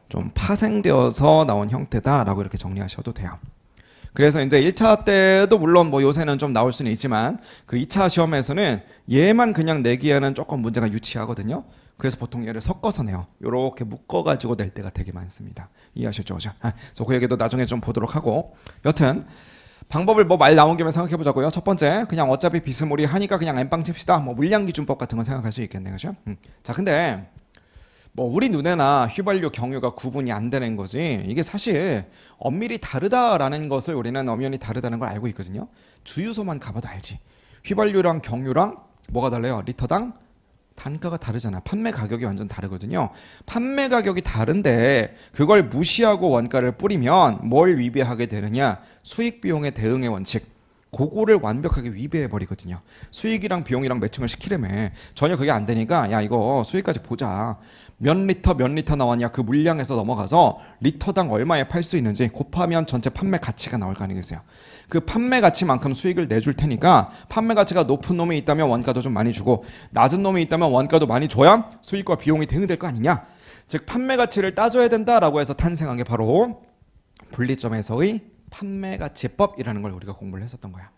[SPEAKER 1] 좀 파생되어서 나온 형태다라고 이렇게 정리하셔도 돼요. 그래서 이제 1차 때도 물론 뭐 요새는 좀 나올 수는 있지만 그 2차 시험에서는 얘만 그냥 내기에는 조금 문제가 유치하거든요. 그래서 보통 얘를 섞어서 내요. 요렇게 묶어가지고 낼 때가 되게 많습니다. 이해하셨죠? 그죠? 그래서 그 얘기도 나중에 좀 보도록 하고, 여튼 방법을 뭐 말 나온 김에 생각해 보자고요. 첫 번째, 그냥 어차피 비스무리 하니까 그냥 N빵 칩시다. 뭐 물량기준법 같은 거 생각할 수 있겠네요. 그죠? 자, 근데 뭐 우리 눈에나 휘발유, 경유가 구분이 안 되는 거지, 이게 사실 엄밀히 다르다라는 것을 우리는 엄연히 다르다는 걸 알고 있거든요. 주유소만 가봐도 알지. 휘발유랑 경유랑 뭐가 달라요? 리터당 단가가 다르잖아. 판매 가격이 완전 다르거든요. 판매 가격이 다른데 그걸 무시하고 원가를 뿌리면 뭘 위배하게 되느냐? 수익 비용의 대응의 원칙. 그거를 완벽하게 위배해 버리거든요. 수익이랑 비용이랑 매칭을 시키려면 전혀 그게 안 되니까, 야 이거 수익까지 보자. 몇 리터 나왔냐, 그 물량에서 넘어가서 리터당 얼마에 팔 수 있는지 곱하면 전체 판매 가치가 나올 거 아니겠어요. 그 판매 가치만큼 수익을 내줄 테니까 판매 가치가 높은 놈이 있다면 원가도 좀 많이 주고 낮은 놈이 있다면 원가도 많이 줘야 수익과 비용이 대응될 거 아니냐. 즉 판매 가치를 따져야 된다라고 해서 탄생한 게 바로 분리점에서의 판매가치법이라는 걸 우리가 공부를 했었던 거야.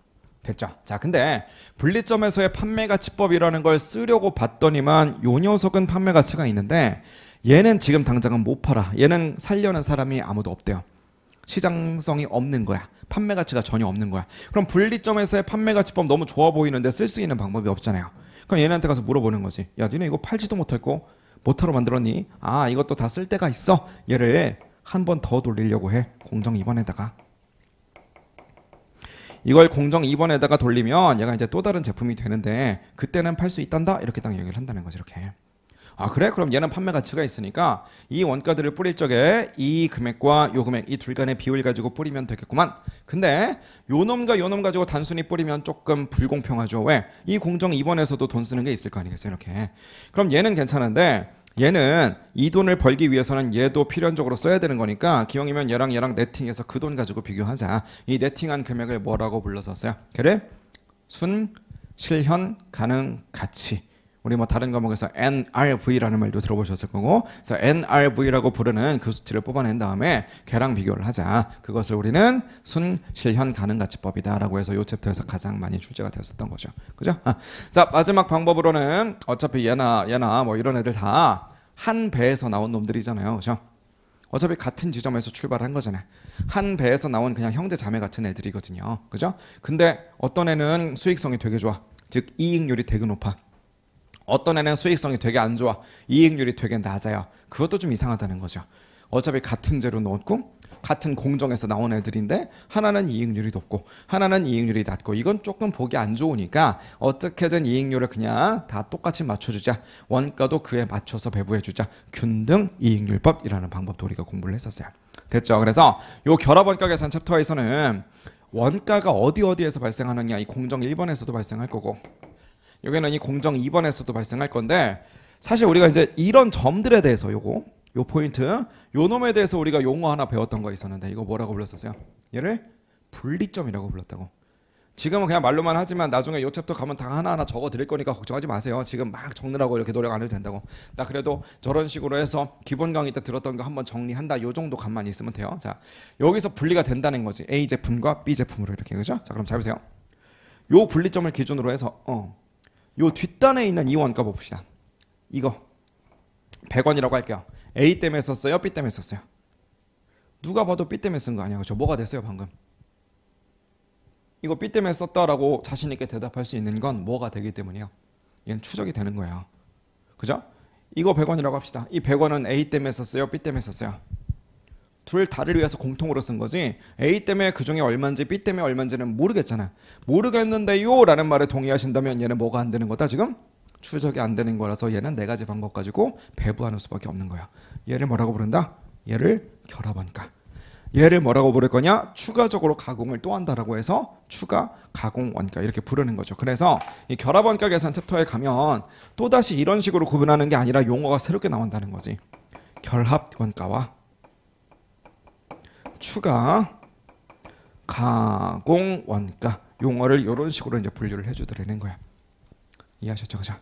[SPEAKER 1] 됐죠? 자, 근데 분리점에서의 판매가치법이라는 걸 쓰려고 봤더니만 요 녀석은 판매가치가 있는데 얘는 지금 당장은 못 팔아. 얘는 살려는 사람이 아무도 없대요. 시장성이 없는 거야. 판매가치가 전혀 없는 거야. 그럼 분리점에서의 판매가치법 너무 좋아 보이는데 쓸 수 있는 방법이 없잖아요. 그럼 얘네한테 가서 물어보는 거지. 야, 니네 이거 팔지도 못했고 못하러 만들었니? 아, 이것도 다 쓸 데가 있어. 얘를 한 번 더 돌리려고 해. 공정 2번에다가. 이걸 공정 2번에다가 돌리면 얘가 이제 또 다른 제품이 되는데 그때는 팔 수 있단다? 이렇게 딱 얘기를 한다는 거죠. 이렇게. 아, 그래? 그럼 얘는 판매 가치가 있으니까 이 원가들을 뿌릴 적에 이 금액과 요 금액, 이 둘 간의 비율 가지고 뿌리면 되겠구만. 근데 요 놈과 요 놈 가지고 단순히 뿌리면 조금 불공평하죠. 왜? 이 공정 2번에서도 돈 쓰는 게 있을 거 아니겠어요. 이렇게. 그럼 얘는 괜찮은데 얘는 이 돈을 벌기 위해서는 얘도 필연적으로 써야 되는 거니까 기왕이면 얘랑 네팅해서 그 돈 가지고 비교하자. 이 네팅한 금액을 뭐라고 불렀었어요? 그래? 순, 실현, 가능, 가치. 우리 뭐 다른 과목에서 NRV라는 말도 들어보셨을 거고, 그래서 NRV라고 부르는 그 수치를 뽑아낸 다음에 걔랑 비교를 하자. 그것을 우리는 순, 실현, 가능, 가치법이다라고 해서 이 챕터에서 가장 많이 출제가 되었었던 거죠. 그죠? 자, 마지막 방법으로는 어차피 얘나 뭐 이런 애들 다 한 배에서 나온 놈들이잖아요. 그죠? 어차피 같은 지점에서 출발한 거잖아요. 한 배에서 나온 그냥 형제 자매 같은 애들이거든요. 그죠? 근데 어떤 애는 수익성이 되게 좋아. 즉 이익률이 되게 높아. 어떤 애는 수익성이 되게 안 좋아. 이익률이 되게 낮아요. 그것도 좀 이상하다는 거죠. 어차피 같은 재료 넣었고 같은 공정에서 나온 애들인데 하나는 이익률이 높고 하나는 이익률이 낮고 이건 조금 보기 안 좋으니까 어떻게든 이익률을 그냥 다 똑같이 맞춰주자. 원가도 그에 맞춰서 배부해주자. 균등 이익률법이라는 방법도 우리가 공부를 했었어요. 됐죠? 그래서 요 결합원가 계산 챕터에서는 원가가 어디에서 발생하느냐, 이 공정 1번에서도 발생할 거고 여기는 이 공정 2번에서도 발생할 건데, 사실 우리가 이제 이런 점들에 대해서 요 포인트, 요 놈에 대해서 우리가 용어 하나 배웠던 거 있었는데 이거 뭐라고 불렀었어요? 얘를 분리점이라고 불렀다고. 지금은 그냥 말로만 하지만 나중에 요 챕터 가면 다 하나하나 적어 드릴 거니까 걱정하지 마세요. 지금 막 적느라고 이렇게 노력 안 해도 된다고. 나 그래도 저런 식으로 해서 기본 강의 때 들었던 거 한번 정리한다. 요 정도 감만 있으면 돼요. 자, 여기서 분리가 된다는 거지. A 제품과 B 제품으로 이렇게. 그죠? 자, 그럼 잘 보세요. 요 분리점을 기준으로 해서 요 뒷단에 있는 이 원가 봅시다. 이거 100원이라고 할게요. A 때문에 썼어요? B 때문에 썼어요? 누가 봐도 B 때문에 쓴 거 아니야. 그렇죠? 뭐가 됐어요 방금? 이거 B 때문에 썼다라고 자신 있게 대답할 수 있는 건 뭐가 되기 때문이에요? 얘는 추적이 되는 거예요. 그죠? 이거 100원이라고 합시다. 이 100원은 A 때문에 썼어요? B 때문에 썼어요? 둘 다를 위해서 공통으로 쓴 거지 A 때문에 그중에 얼마인지 B 때문에 얼마인지는 모르겠잖아. 모르겠는데요 라는 말에 동의하신다면 얘는 뭐가 안 되는 거다 지금? 추적이 안 되는 거라서 얘는 네 가지 방법 가지고 배분하는 수밖에 없는 거야. 얘를 뭐라고 부른다? 얘를 결합원가. 얘를 뭐라고 부를 거냐? 추가적으로 가공을 또 한다라고 해서 추가 가공 원가 이렇게 부르는 거죠. 그래서 이 결합 원가 계산 챕터에 가면 또다시 이런 식으로 구분하는 게 아니라 용어가 새롭게 나온다는 거지. 결합 원가와 추가 가공 원가 용어를 이런 식으로 이제 분류를 해주더라는 거야. 이해하셨죠, 그죠?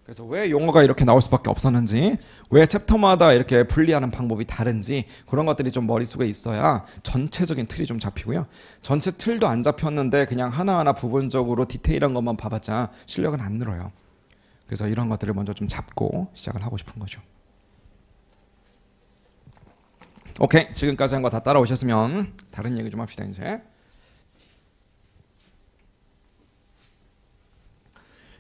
[SPEAKER 1] 그래서 왜 용어가 이렇게 나올 수밖에 없었는지, 왜 챕터마다 이렇게 분리하는 방법이 다른지 그런 것들이 좀 머릿속에 있어야 전체적인 틀이 좀 잡히고요. 전체 틀도 안 잡혔는데 그냥 하나하나 부분적으로 디테일한 것만 봐봤자 실력은 안 늘어요. 그래서 이런 것들을 먼저 좀 잡고 시작을 하고 싶은 거죠. 오케이, 지금까지 한 거 다 따라오셨으면 다른 얘기 좀 합시다.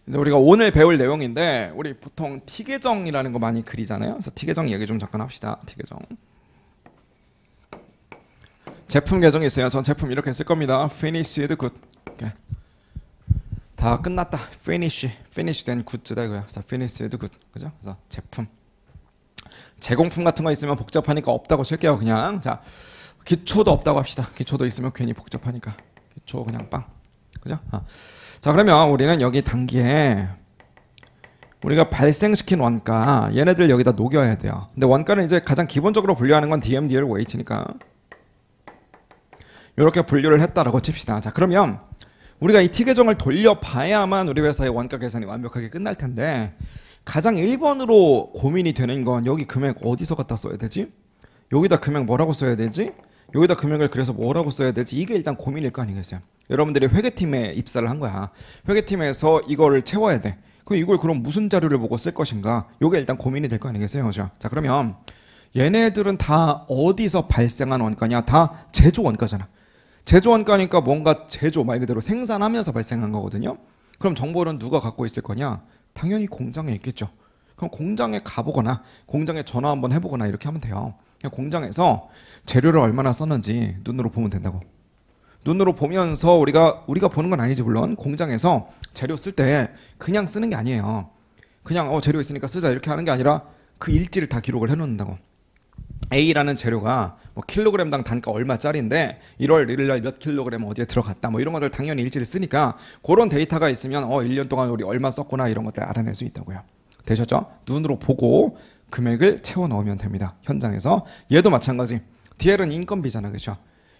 [SPEAKER 1] 이제 우리가 오늘 배울 내용인데 우리 보통 T계정이라는 거 많이 그리잖아요. 그래서 T계정 얘기 좀 잠깐 합시다. T계정. 제품 계정이 있어요. 전 제품 이렇게 쓸 겁니다. Finished good. 오케이. 다 끝났다. Finish 된 굿즈다 이거야. 그래서 Finished good. 그죠? 그래서 제품. 제공품 같은 거 있으면 복잡하니까 없다고 칠게요. 그냥. 자, 기초도 없다고 합시다. 기초도 있으면 괜히 복잡하니까. 기초 그냥 빵. 그죠? 자, 그러면 우리는 여기 단계에 우리가 발생시킨 원가 얘네들 여기다 녹여야 돼요. 근데 원가는 이제 가장 기본적으로 분류하는 건 DM, DL, H니까 이렇게 분류를 했다라고 칩시다. 자, 그러면 우리가 이 T계정을 돌려봐야만 우리 회사의 원가 계산이 완벽하게 끝날 텐데 가장 1번으로 고민이 되는 건 여기 금액 어디서 갖다 써야 되지? 여기다 금액 뭐라고 써야 되지? 여기다 금액을 그래서 뭐라고 써야 되지? 이게 일단 고민일 거 아니겠어요? 여러분들이 회계팀에 입사를 한 거야. 회계팀에서 이거를 채워야 돼. 그럼 이걸 그럼 무슨 자료를 보고 쓸 것인가? 이게 일단 고민이 될 거 아니겠어요? 그죠? 자, 그러면 얘네들은 다 어디서 발생한 원가냐? 다 제조 원가잖아. 제조 원가니까 뭔가 제조 말 그대로 생산하면서 발생한 거거든요. 그럼 정보는 누가 갖고 있을 거냐? 당연히 공장에 있겠죠. 그럼 공장에 가보거나 공장에 전화 한번 해보거나 이렇게 하면 돼요. 그냥 공장에서 재료를 얼마나 썼는지 눈으로 보면 된다고. 눈으로 보면서 우리가 보는 건 아니지 물론 공장에서 재료 쓸 때 그냥 쓰는 게 아니에요. 그냥 재료 있으니까 쓰자 이렇게 하는 게 아니라 그 일지를 다 기록을 해놓는다고. A라는 재료가 뭐 킬로그램당 단가 얼마짜리인데 1월 1일 날 몇 킬로그램 어디에 들어갔다 뭐 이런 것들 당연히 일지를 쓰니까 그런 데이터가 있으면 1년 동안 우리 얼마 썼구나 이런 것들 알아낼 수 있다고요. 되셨죠? 눈으로 보고 금액을 채워 넣으면 됩니다. 현장에서. 얘도 마찬가지. DL은 인건비잖아. 그렇죠?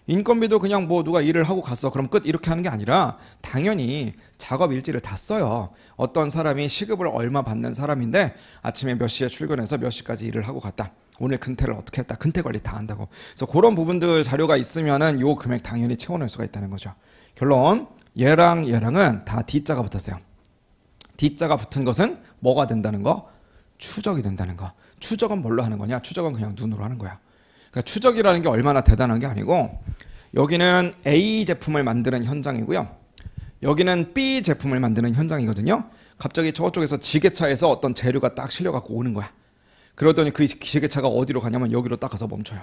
[SPEAKER 1] 인건비도 그냥 뭐 누가 일을 하고 갔어 그럼 끝 이렇게 하는 게 아니라 당연히 작업 일지를 다 써요. 어떤 사람이 시급을 얼마 받는 사람인데 아침에 몇 시에 출근해서 몇 시까지 일을 하고 갔다. 오늘 근태를 어떻게 했다. 근태 관리 다 한다고. 그래서 그런 부분들 자료가 있으면은 요 금액 당연히 채워낼 수가 있다는 거죠. 결론 얘랑 얘랑은 다 D자가 붙었어요. D자가 붙은 것은 뭐가 된다는 거? 추적이 된다는 거. 추적은 뭘로 하는 거냐? 추적은 그냥 눈으로 하는 거야. 그러니까 추적이라는 게 얼마나 대단한 게 아니고 여기는 A 제품을 만드는 현장이고요. 여기는 B 제품을 만드는 현장이거든요. 갑자기 저쪽에서 지게차에서 어떤 재료가 딱 실려갖고 오는 거야. 그러더니 그 지게차가 어디로 가냐면 여기로 딱 가서 멈춰요.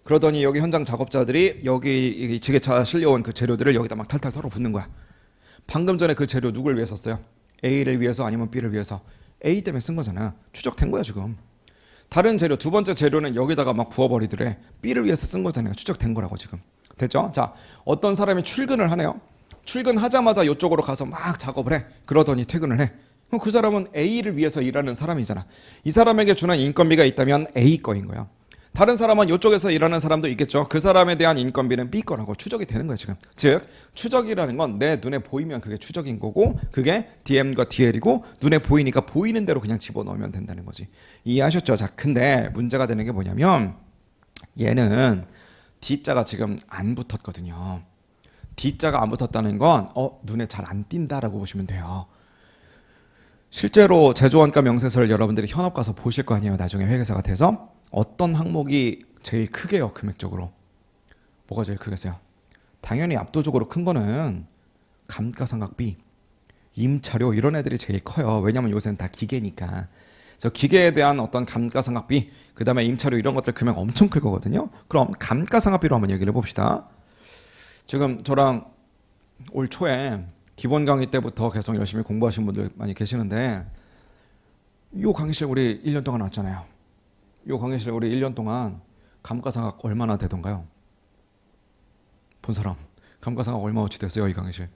[SPEAKER 1] 그러더니 여기 현장 작업자들이 여기 지게차 실려온 그 재료들을 여기다 막 탈탈 털어붓는 거야. 방금 전에 그 재료 누굴 위해서 썼어요? A를 위해서 아니면 B를 위해서? A 때문에 쓴 거잖아. 추적된 거야 지금. 다른 재료 두 번째 재료는 여기다가 막 부어버리더래. B를 위해서 쓴 거잖아요. 추적된 거라고 지금. 됐죠? 자, 어떤 사람이 출근을 하네요. 출근하자마자 이쪽으로 가서 막 작업을 해. 그러더니 퇴근을 해. 그럼 그 사람은 A를 위해서 일하는 사람이잖아. 이 사람에게 주는 인건비가 있다면 A 거인 거야. 다른 사람은 이쪽에서 일하는 사람도 있겠죠. 그 사람에 대한 인건비는 B 거라고 추적이 되는 거야 지금. 즉 추적이라는 건 내 눈에 보이면 그게 추적인 거고 그게 DM과 DL이고 눈에 보이니까 보이는 대로 그냥 집어넣으면 된다는 거지. 이해하셨죠? 자, 근데 문제가 되는 게 뭐냐면 얘는 D자가 지금 안 붙었거든요. D자가 안 붙었다는 건 눈에 잘 안 띈다라고 보시면 돼요. 실제로 제조원가 명세서를 여러분들이 현업 가서 보실 거 아니에요. 나중에 회계사가 돼서. 어떤 항목이 제일 크게요? 금액적으로. 뭐가 제일 크겠어요? 당연히 압도적으로 큰 거는 감가상각비. 임차료 이런 애들이 제일 커요. 왜냐면 요새는 다 기계니까. 그래서 기계에 대한 어떤 감가상각비, 그 다음에 임차료 이런 것들 금액 엄청 클 거거든요. 그럼 감가상각비로 한번 얘기를 해봅시다. 지금 저랑 올 초에 기본 강의 때부터 계속 열심히 공부하신 분들 많이 계시는데 요 강의실 우리 1년 동안 왔잖아요. 요 강의실 우리 1년 동안 감가상각 얼마나 되던가요? 본 사람 감가상각 얼마어치 됐어요 이 강의실?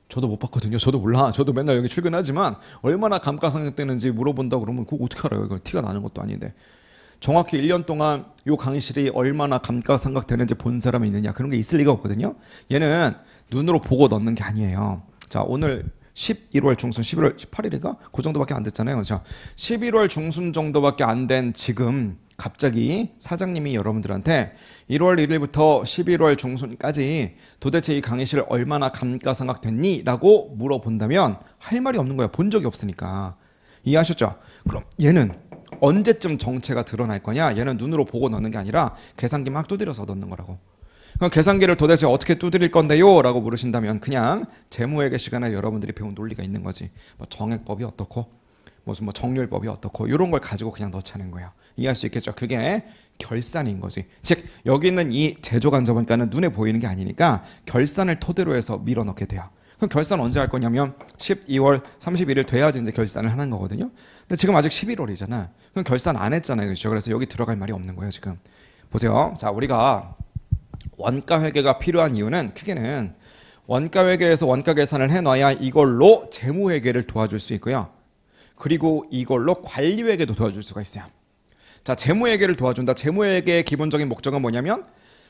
[SPEAKER 1] 저도 못 봤거든요. 저도 몰라. 저도 맨날 여기 출근하지만 얼마나 감가상각 되는지 물어본다 그러면 그거 어떻게 알아요? 이거 티가 나는 것도 아닌데. 정확히 1년 동안 요 강의실이 얼마나 감가상각 되는지 본 사람이 있느냐, 그런 게 있을 리가 없거든요. 얘는 눈으로 보고 넣는 게 아니에요. 자, 오늘 11월 중순, 11월 18일인가? 그 정도밖에 안 됐잖아요. 그렇죠? 11월 중순 정도밖에 안 된 지금 갑자기 사장님이 여러분들한테 1월 1일부터 11월 중순까지 도대체 이 강의실 얼마나 감가상각 됐니? 라고 물어본다면 할 말이 없는 거야. 본 적이 없으니까. 이해하셨죠? 그럼 얘는 언제쯤 정체가 드러날 거냐? 얘는 눈으로 보고 넣는 게 아니라 계산기 막 두드려서 넣는 거라고. 그럼 계산기를 도대체 어떻게 두드릴 건데요? 라고 물으신다면 그냥 재무회계 시간에 여러분들이 배운 논리가 있는 거지. 뭐 정액법이 어떻고 무슨 뭐 정률법이 어떻고 이런 걸 가지고 그냥 넣자는 거예요. 이해할 수 있겠죠? 그게 결산인 거지. 즉 여기 있는 이 제조간접원가는 눈에 보이는 게 아니니까 결산을 토대로 해서 밀어넣게 돼요. 그럼 결산 언제 할 거냐면 12월 31일 돼야지 이제 결산을 하는 거거든요. 근데 지금 아직 11월이잖아. 그럼 결산 안 했잖아요. 그렇죠? 그래서 여기 들어갈 말이 없는 거예요, 지금. 보세요. 자, 우리가 원가 회계가 필요한 이유는 크게는 원가 회계에서 원가 계산을 해놔야 이걸로 재무 회계를 도와줄 수 있고요. 그리고 이걸로 관리 회계도 도와줄 수가 있어요. 자, 재무 회계를 도와준다. 재무 회계의 기본적인 목적은 뭐냐면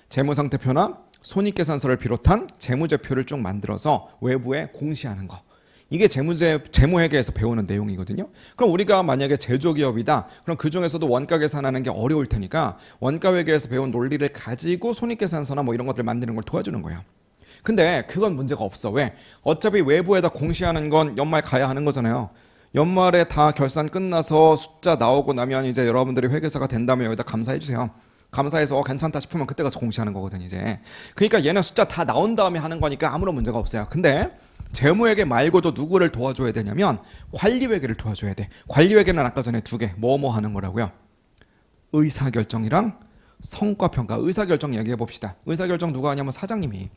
[SPEAKER 1] 재무상태표나 손익계산서를 비롯한 재무제표를 쭉 만들어서 외부에 공시하는 거. 이게 재무회계에서 배우는 내용이거든요. 그럼 우리가 만약에 제조기업이다. 그럼 그 중에서도 원가 계산하는 게 어려울 테니까 원가회계에서 배운 논리를 가지고 손익계산서나 뭐 이런 것들 만드는 걸 도와주는 거예요. 근데 그건 문제가 없어. 왜? 어차피 외부에다 공시하는 건 연말 가야 하는 거잖아요. 연말에 다 결산 끝나서 숫자 나오고 나면 이제 여러분들이 회계사가 된다면 여기다 감사해 주세요. 감사해서 괜찮다 싶으면 그때 가서 공시하는 거거든 이제. 그러니까 얘는 숫자 다 나온 다음에 하는 거니까 아무런 문제가 없어요. 근데 재무회계 말고도 누구를 도와줘야 되냐면 관리회계를 도와줘야 돼. 관리회계는 아까 전에 두 개 뭐뭐 하는 거라고요. 의사결정이랑 성과평가. 의사결정 얘기해 봅시다. 의사결정 누가 하냐면 사장님이.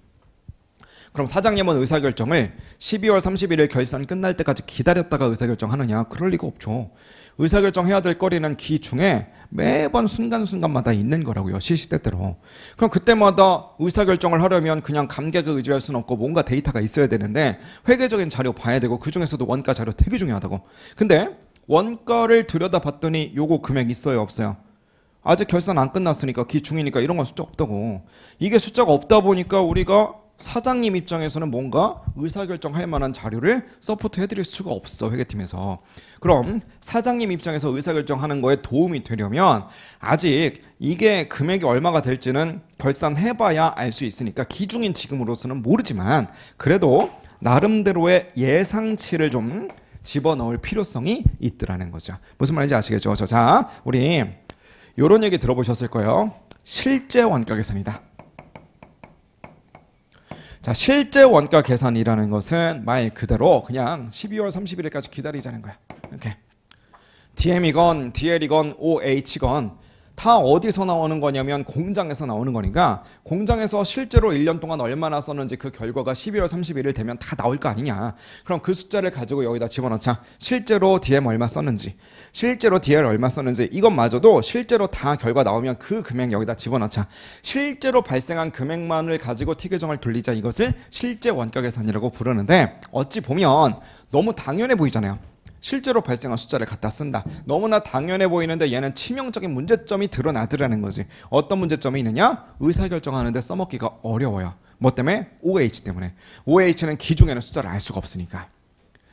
[SPEAKER 1] 그럼 사장님은 의사결정을 12월 31일 결산 끝날 때까지 기다렸다가 의사결정하느냐? 그럴 리가 없죠. 의사결정해야 될 거리는 기중에 매번 순간순간마다 있는 거라고요. 시시때때로. 그럼 그때마다 의사결정을 하려면 그냥 감객을 의지할 수는 없고 뭔가 데이터가 있어야 되는데 회계적인 자료 봐야 되고 그중에서도 원가 자료 되게 중요하다고. 근데 원가를 들여다봤더니 요거 금액 있어요? 없어요? 아직 결산 안 끝났으니까 기중이니까 이런 건 숫자 없다고. 이게 숫자가 없다 보니까 우리가 사장님 입장에서는 뭔가 의사결정할 만한 자료를 서포트 해드릴 수가 없어, 회계팀에서. 그럼 사장님 입장에서 의사결정하는 거에 도움이 되려면 아직 이게 금액이 얼마가 될지는 결산해봐야 알 수 있으니까 기중인 지금으로서는 모르지만 그래도 나름대로의 예상치를 좀 집어넣을 필요성이 있더라는 거죠. 무슨 말인지 아시겠죠? 자, 우리 이런 얘기 들어보셨을 거예요. 실제 원가 계산이다. 자, 실제 원가 계산이라는 것은 말 그대로 그냥 12월 31일까지 기다리자는 거야. 이렇게 DM이건 DL이건 OH건 다 어디서 나오는 거냐면 공장에서 나오는 거니까 공장에서 실제로 1년 동안 얼마나 썼는지 그 결과가 12월 31일 되면 다 나올 거 아니냐. 그럼 그 숫자를 가지고 여기다 집어넣자. 실제로 DM 얼마 썼는지, 실제로 DL 얼마 썼는지 이것마저도 실제로 다 결과 나오면 그 금액 여기다 집어넣자. 실제로 발생한 금액만을 가지고 T계정을 돌리자. 이것을 실제 원가 계산이라고 부르는데 어찌 보면 너무 당연해 보이잖아요. 실제로 발생한 숫자를 갖다 쓴다. 너무나 당연해 보이는데 얘는 치명적인 문제점이 드러나더라는 거지. 어떤 문제점이 있느냐? 의사결정하는데 써먹기가 어려워요. 뭐 때문에? OH 때문에. OH는 기중에는 숫자를 알 수가 없으니까.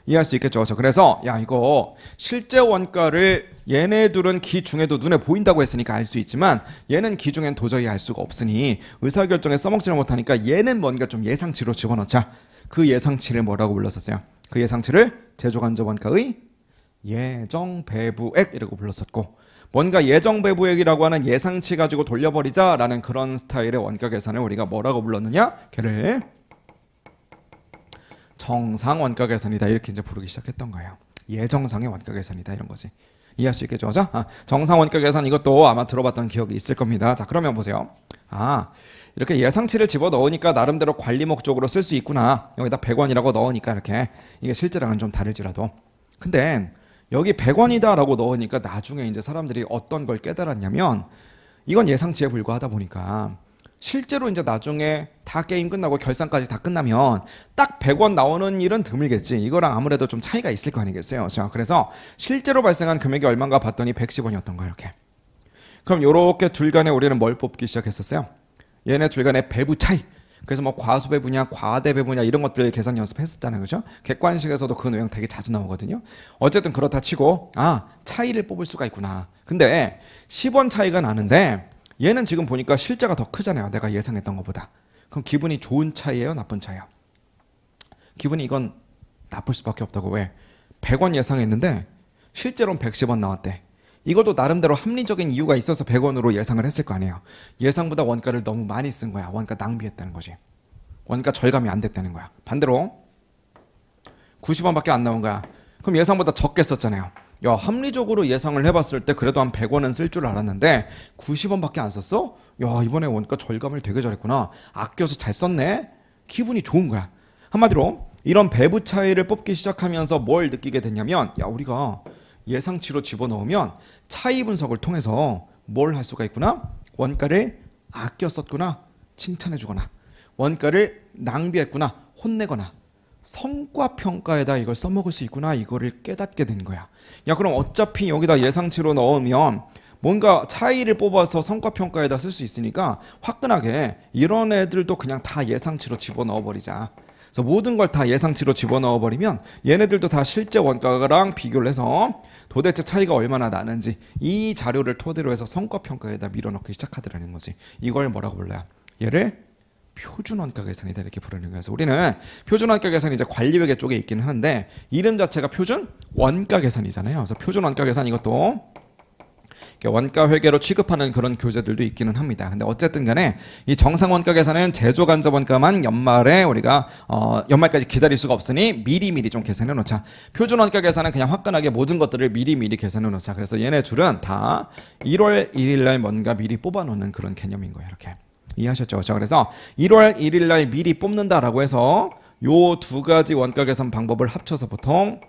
[SPEAKER 1] 이해할 수 있겠죠? 그래서 야 이거 실제 원가를 얘네들은 기중에도 눈에 보인다고 했으니까 알 수 있지만 얘는 기중엔 도저히 알 수가 없으니 의사결정에 써먹지를 못하니까 얘는 뭔가 좀 예상치로 집어넣자. 그 예상치를 뭐라고 불렀었어요? 그 예상치를 제조간접원가의 예정배부액이라고 불렀었고, 뭔가 예정배부액이라고 하는 예상치 가지고 돌려버리자라는 그런 스타일의 원가 계산을 우리가 뭐라고 불렀느냐? 걔를 정상 원가 계산이다 이렇게 이제 부르기 시작했던 거예요. 예정상의 원가 계산이다 이런 거지. 이해할 수 있겠죠, 그죠? 정상 원가 계산 이것도 아마 들어봤던 기억이 있을 겁니다. 자, 그러면 보세요. 이렇게 예상치를 집어 넣으니까 나름대로 관리 목적으로 쓸 수 있구나. 여기다 100원이라고 넣으니까 이렇게 이게 실제랑은 좀 다를지라도. 근데 여기 100원이다라고 넣으니까 나중에 이제 사람들이 어떤 걸 깨달았냐면 이건 예상치에 불과하다 보니까 실제로 이제 나중에 다 게임 끝나고 결산까지 다 끝나면 딱 100원 나오는 일은 드물겠지. 이거랑 아무래도 좀 차이가 있을 거 아니겠어요. 자, 그래서 실제로 발생한 금액이 얼마인가 봤더니 110원이었던 거예요. 이렇게. 그럼 요렇게 둘 간에 우리는 뭘 뽑기 시작했었어요? 얘네 둘 간의 배부 차이. 그래서 뭐 과수 배부냐 과대 배부냐 이런 것들 계산 연습했었다는 거죠. 객관식에서도 그 내용 되게 자주 나오거든요. 어쨌든 그렇다 치고 차이를 뽑을 수가 있구나. 근데 10원 차이가 나는데 얘는 지금 보니까 실제가 더 크잖아요. 내가 예상했던 것보다. 그럼 기분이 좋은 차이예요? 나쁜 차이예요? 기분이 이건 나쁠 수밖에 없다고. 왜? 100원 예상했는데 실제로는 110원 나왔대. 이것도 나름대로 합리적인 이유가 있어서 100원으로 예상을 했을 거 아니에요. 예상보다 원가를 너무 많이 쓴 거야. 원가 낭비했다는 거지. 원가 절감이 안 됐다는 거야. 반대로 90원밖에 안 나온 거야. 그럼 예상보다 적게 썼잖아요. 야, 합리적으로 예상을 해봤을 때 그래도 한 100원은 쓸 줄 알았는데 90원밖에 안 썼어? 야, 이번에 원가 절감을 되게 잘했구나. 아껴서 잘 썼네? 기분이 좋은 거야. 한마디로 이런 배부 차이를 뽑기 시작하면서 뭘 느끼게 됐냐면 야, 우리가 예상치로 집어넣으면 차이 분석을 통해서 뭘 할 수가 있구나? 원가를 아껴 썼구나. 칭찬해주거나 원가를 낭비했구나. 혼내거나 성과평가에다 이걸 써먹을 수 있구나. 이거를 깨닫게 된 거야. 야, 그럼 어차피 여기다 예상치로 넣으면 뭔가 차이를 뽑아서 성과평가에다 쓸 수 있으니까 화끈하게 이런 애들도 그냥 다 예상치로 집어넣어버리자. 그래서 모든 걸 다 예상치로 집어넣어버리면 얘네들도 다 실제 원가랑 비교를 해서 도대체 차이가 얼마나 나는지 이 자료를 토대로 해서 성과평가에다 밀어넣기 시작하더라는 거지. 이걸 뭐라고 불러요? 얘를 표준원가 계산이다 이렇게 부르는 거예요. 그래서 우리는 표준원가 계산이 이제 관리회계 쪽에 있기는 한데 이름 자체가 표준원가 계산이잖아요. 그래서 표준원가 계산 이것도 원가 회계로 취급하는 그런 교재들도 있기는 합니다. 근데 어쨌든 간에 이 정상 원가 계산은 제조 간접 원가만 연말에 우리가 연말까지 기다릴 수가 없으니 미리미리 좀 계산해 놓자. 표준 원가 계산은 그냥 화끈하게 모든 것들을 미리미리 계산해 놓자. 그래서 얘네 둘은 다 1월 1일 날 뭔가 미리 뽑아 놓는 그런 개념인 거예요. 이렇게. 이해하셨죠? 자, 그래서 1월 1일 날 미리 뽑는다라고 해서 요 두 가지 원가 계산 방법을 합쳐서 보통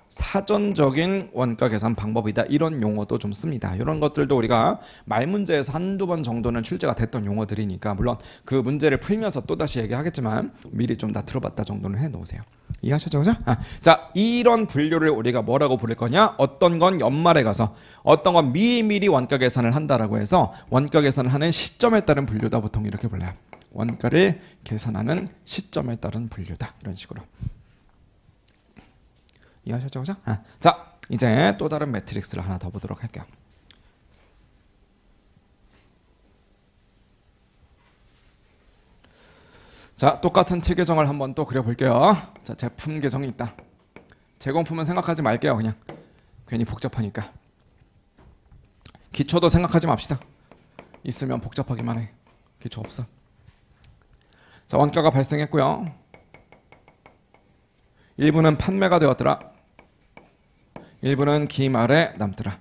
[SPEAKER 1] 사전적인 원가 계산 방법이다 이런 용어도 좀 씁니다. 이런 것들도 우리가 말 문제에서 한두 번 정도는 출제가 됐던 용어들이니까 물론 그 문제를 풀면서 또다시 얘기하겠지만 미리 좀 다 들어봤다 정도는 해놓으세요. 이해하셨죠? 그죠? 자, 이런 분류를 우리가 뭐라고 부를 거냐? 어떤 건 연말에 가서 어떤 건 미리미리 원가 계산을 한다라고 해서 원가 계산을 하는 시점에 따른 분류다 보통 이렇게 불러요. 원가를 계산하는 시점에 따른 분류다 이런 식으로. 이해하셨죠? 그죠? 자, 이제 또 다른 매트릭스를 하나 더 보도록 할게요. 자, 똑같은 티 계정을 한번 또 그려볼게요. 자, 제품 계정이 있다. 제공품은 생각하지 말게요. 그냥 괜히 복잡하니까. 기초도 생각하지 맙시다. 있으면 복잡하기만 해. 기초 없어. 자, 원가가 발생했고요. 일부는 판매가 되었더라. 일부는 기말에 남더라.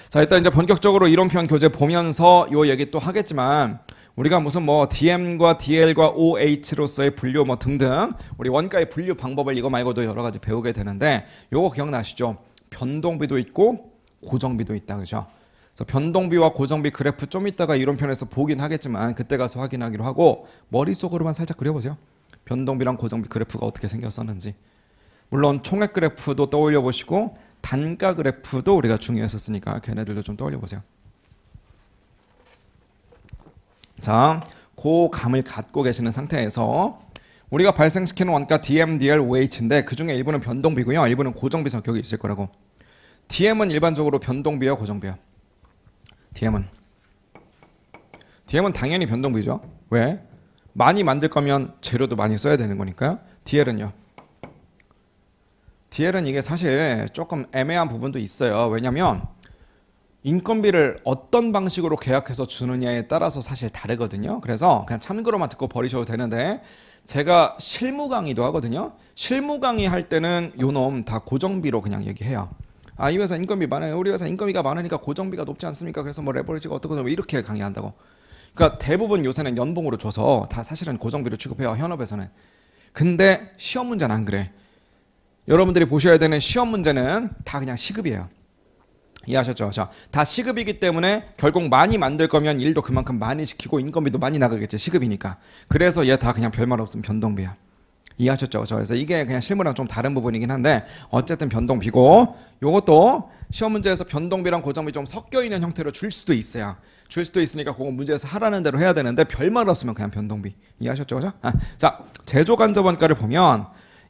[SPEAKER 1] 자, 일단 이제 본격적으로 이론편 교재 보면서 요 얘기 또 하겠지만 우리가 무슨 뭐 DM과 DL과 OH로서의 분류 뭐 등등 우리 원가의 분류 방법을 이거 말고도 여러 가지 배우게 되는데 요거 기억나시죠? 변동비도 있고 고정비도 있다. 그죠? 그래서 변동비와 고정비 그래프 좀 이따가 이론편에서 보긴 하겠지만 그때 가서 확인하기로 하고 머릿속으로만 살짝 그려보세요. 변동비랑 고정비 그래프가 어떻게 생겼었는지. 물론 총액 그래프도 떠올려 보시고 단가 그래프도 우리가 중요했었으니까 걔네들도 좀 떠올려 보세요. 자, 그 감을 갖고 계시는 상태에서 우리가 발생시키는 원가 DM, DL, OH인데 그 중에 일부는 변동비고요. 일부는 고정비 성격이 있을 거라고. DM은 일반적으로 변동비야 고정비야? DM은 당연히 변동비죠. 왜? 많이 만들 거면 재료도 많이 써야 되는 거니까요. DL은요? DL은 이게 사실 조금 애매한 부분도 있어요. 왜냐면 인건비를 어떤 방식으로 계약해서 주느냐에 따라서 사실 다르거든요. 그래서 그냥 참고로만 듣고 버리셔도 되는데 제가 실무 강의도 하거든요. 실무 강의 할 때는 요놈 다 고정비로 그냥 얘기해요. 아, 이 회사 인건비 많아요. 우리 회사 인건비가 많으니까 고정비가 높지 않습니까? 그래서 뭐 레버리지가 어떻고 뭐 이렇게 강의한다고. 그러니까 대부분 요새는 연봉으로 줘서 다 사실은 고정비로 취급해요. 현업에서는. 근데 시험 문제는 안 그래. 여러분들이 보셔야 되는 시험 문제는 다 그냥 시급이에요. 이해하셨죠? 자, 다 시급이기 때문에 결국 많이 만들 거면 일도 그만큼 많이 시키고 인건비도 많이 나가겠지. 시급이니까. 그래서 얘 다 그냥 별말 없으면 변동비야. 이해하셨죠? 그래서 이게 그냥 실무랑 좀 다른 부분이긴 한데 어쨌든 변동비고, 요것도 시험 문제에서 변동비랑 고정비 좀 섞여 있는 형태로 줄 수도 있어요. 줄 수도 있으니까 그거 문제에서 하라는 대로 해야 되는데 별말 없으면 그냥 변동비. 이해하셨죠? 그죠? 자, 제조간접원가를 보면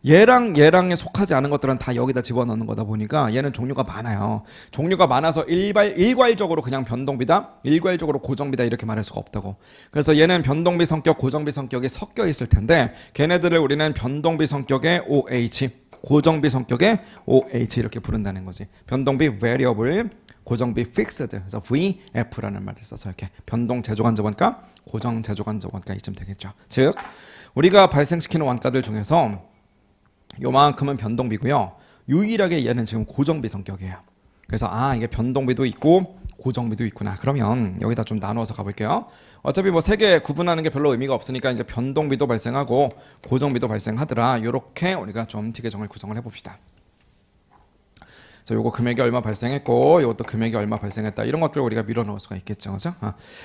[SPEAKER 1] 얘랑 얘랑에 속하지 않은 것들은 다 여기다 집어넣는 거다 보니까 얘는 종류가 많아요. 종류가 많아서 일괄적으로 그냥 변동비다, 일괄적으로 고정비다 이렇게 말할 수가 없다고. 그래서 얘는 변동비 성격, 고정비 성격이 섞여 있을 텐데 걔네들을 우리는 변동비 성격의 OH, 고정비 성격의 OH 이렇게 부른다는 거지. 변동비 variable, 고정비 fixed. 그래서 VF라는 말을 써서 이렇게 변동 제조간접원가, 고정 제조간접원가 이쯤 되겠죠. 즉 우리가 발생시키는 원가들 중에서 요만큼은 변동비고요. 유일하게 얘는 지금 고정비 성격이에요. 그래서 아, 이게 변동비도 있고 고정비도 있구나. 그러면 여기다 좀 나누어서 가볼게요. 어차피 뭐 세 개 구분하는 게 별로 의미가 없으니까 이제 변동비도 발생하고 고정비도 발생하더라. 이렇게 우리가 좀 티계정을 구성을 해봅시다. 그래서 요거 금액이 얼마 발생했고 이것도 금액이 얼마 발생했다. 이런 것들을 우리가 밀어넣을 수가 있겠죠. 그죠?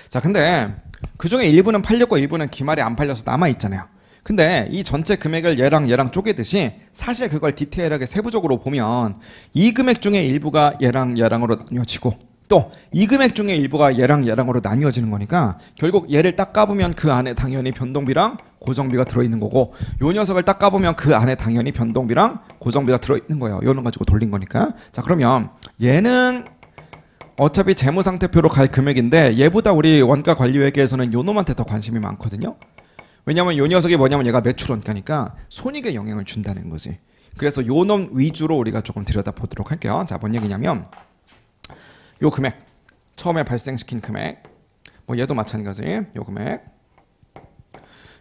[SPEAKER 1] 자, 근데 그중에 일부는 팔렸고 일부는 기말에 안 팔려서 남아있잖아요. 근데 이 전체 금액을 얘랑 쪼개듯이 사실 그걸 디테일하게 세부적으로 보면 이 금액 중에 일부가 얘랑 얘랑으로 나뉘어지고 또 이 금액 중에 일부가 얘랑 얘랑으로 나뉘어지는 거니까 결국 얘를 딱 까보면 그 안에 당연히 변동비랑 고정비가 들어있는 거고 요 녀석을 딱 까보면 그 안에 당연히 변동비랑 고정비가 들어있는 거예요. 요런 가지고 돌린 거니까. 자, 그러면 얘는 어차피 재무상태표로 갈 금액인데 얘보다 우리 원가관리회계에서는 요 놈한테 더 관심이 많거든요. 왜냐면 요 녀석이 뭐냐면 얘가 매출원가니까 손익에 영향을 준다는 거지. 그래서 요 놈 위주로 우리가 조금 들여다보도록 할게요. 자, 뭔 얘기냐면 요 금액, 처음에 발생시킨 금액, 뭐 얘도 마찬가지. 요 금액,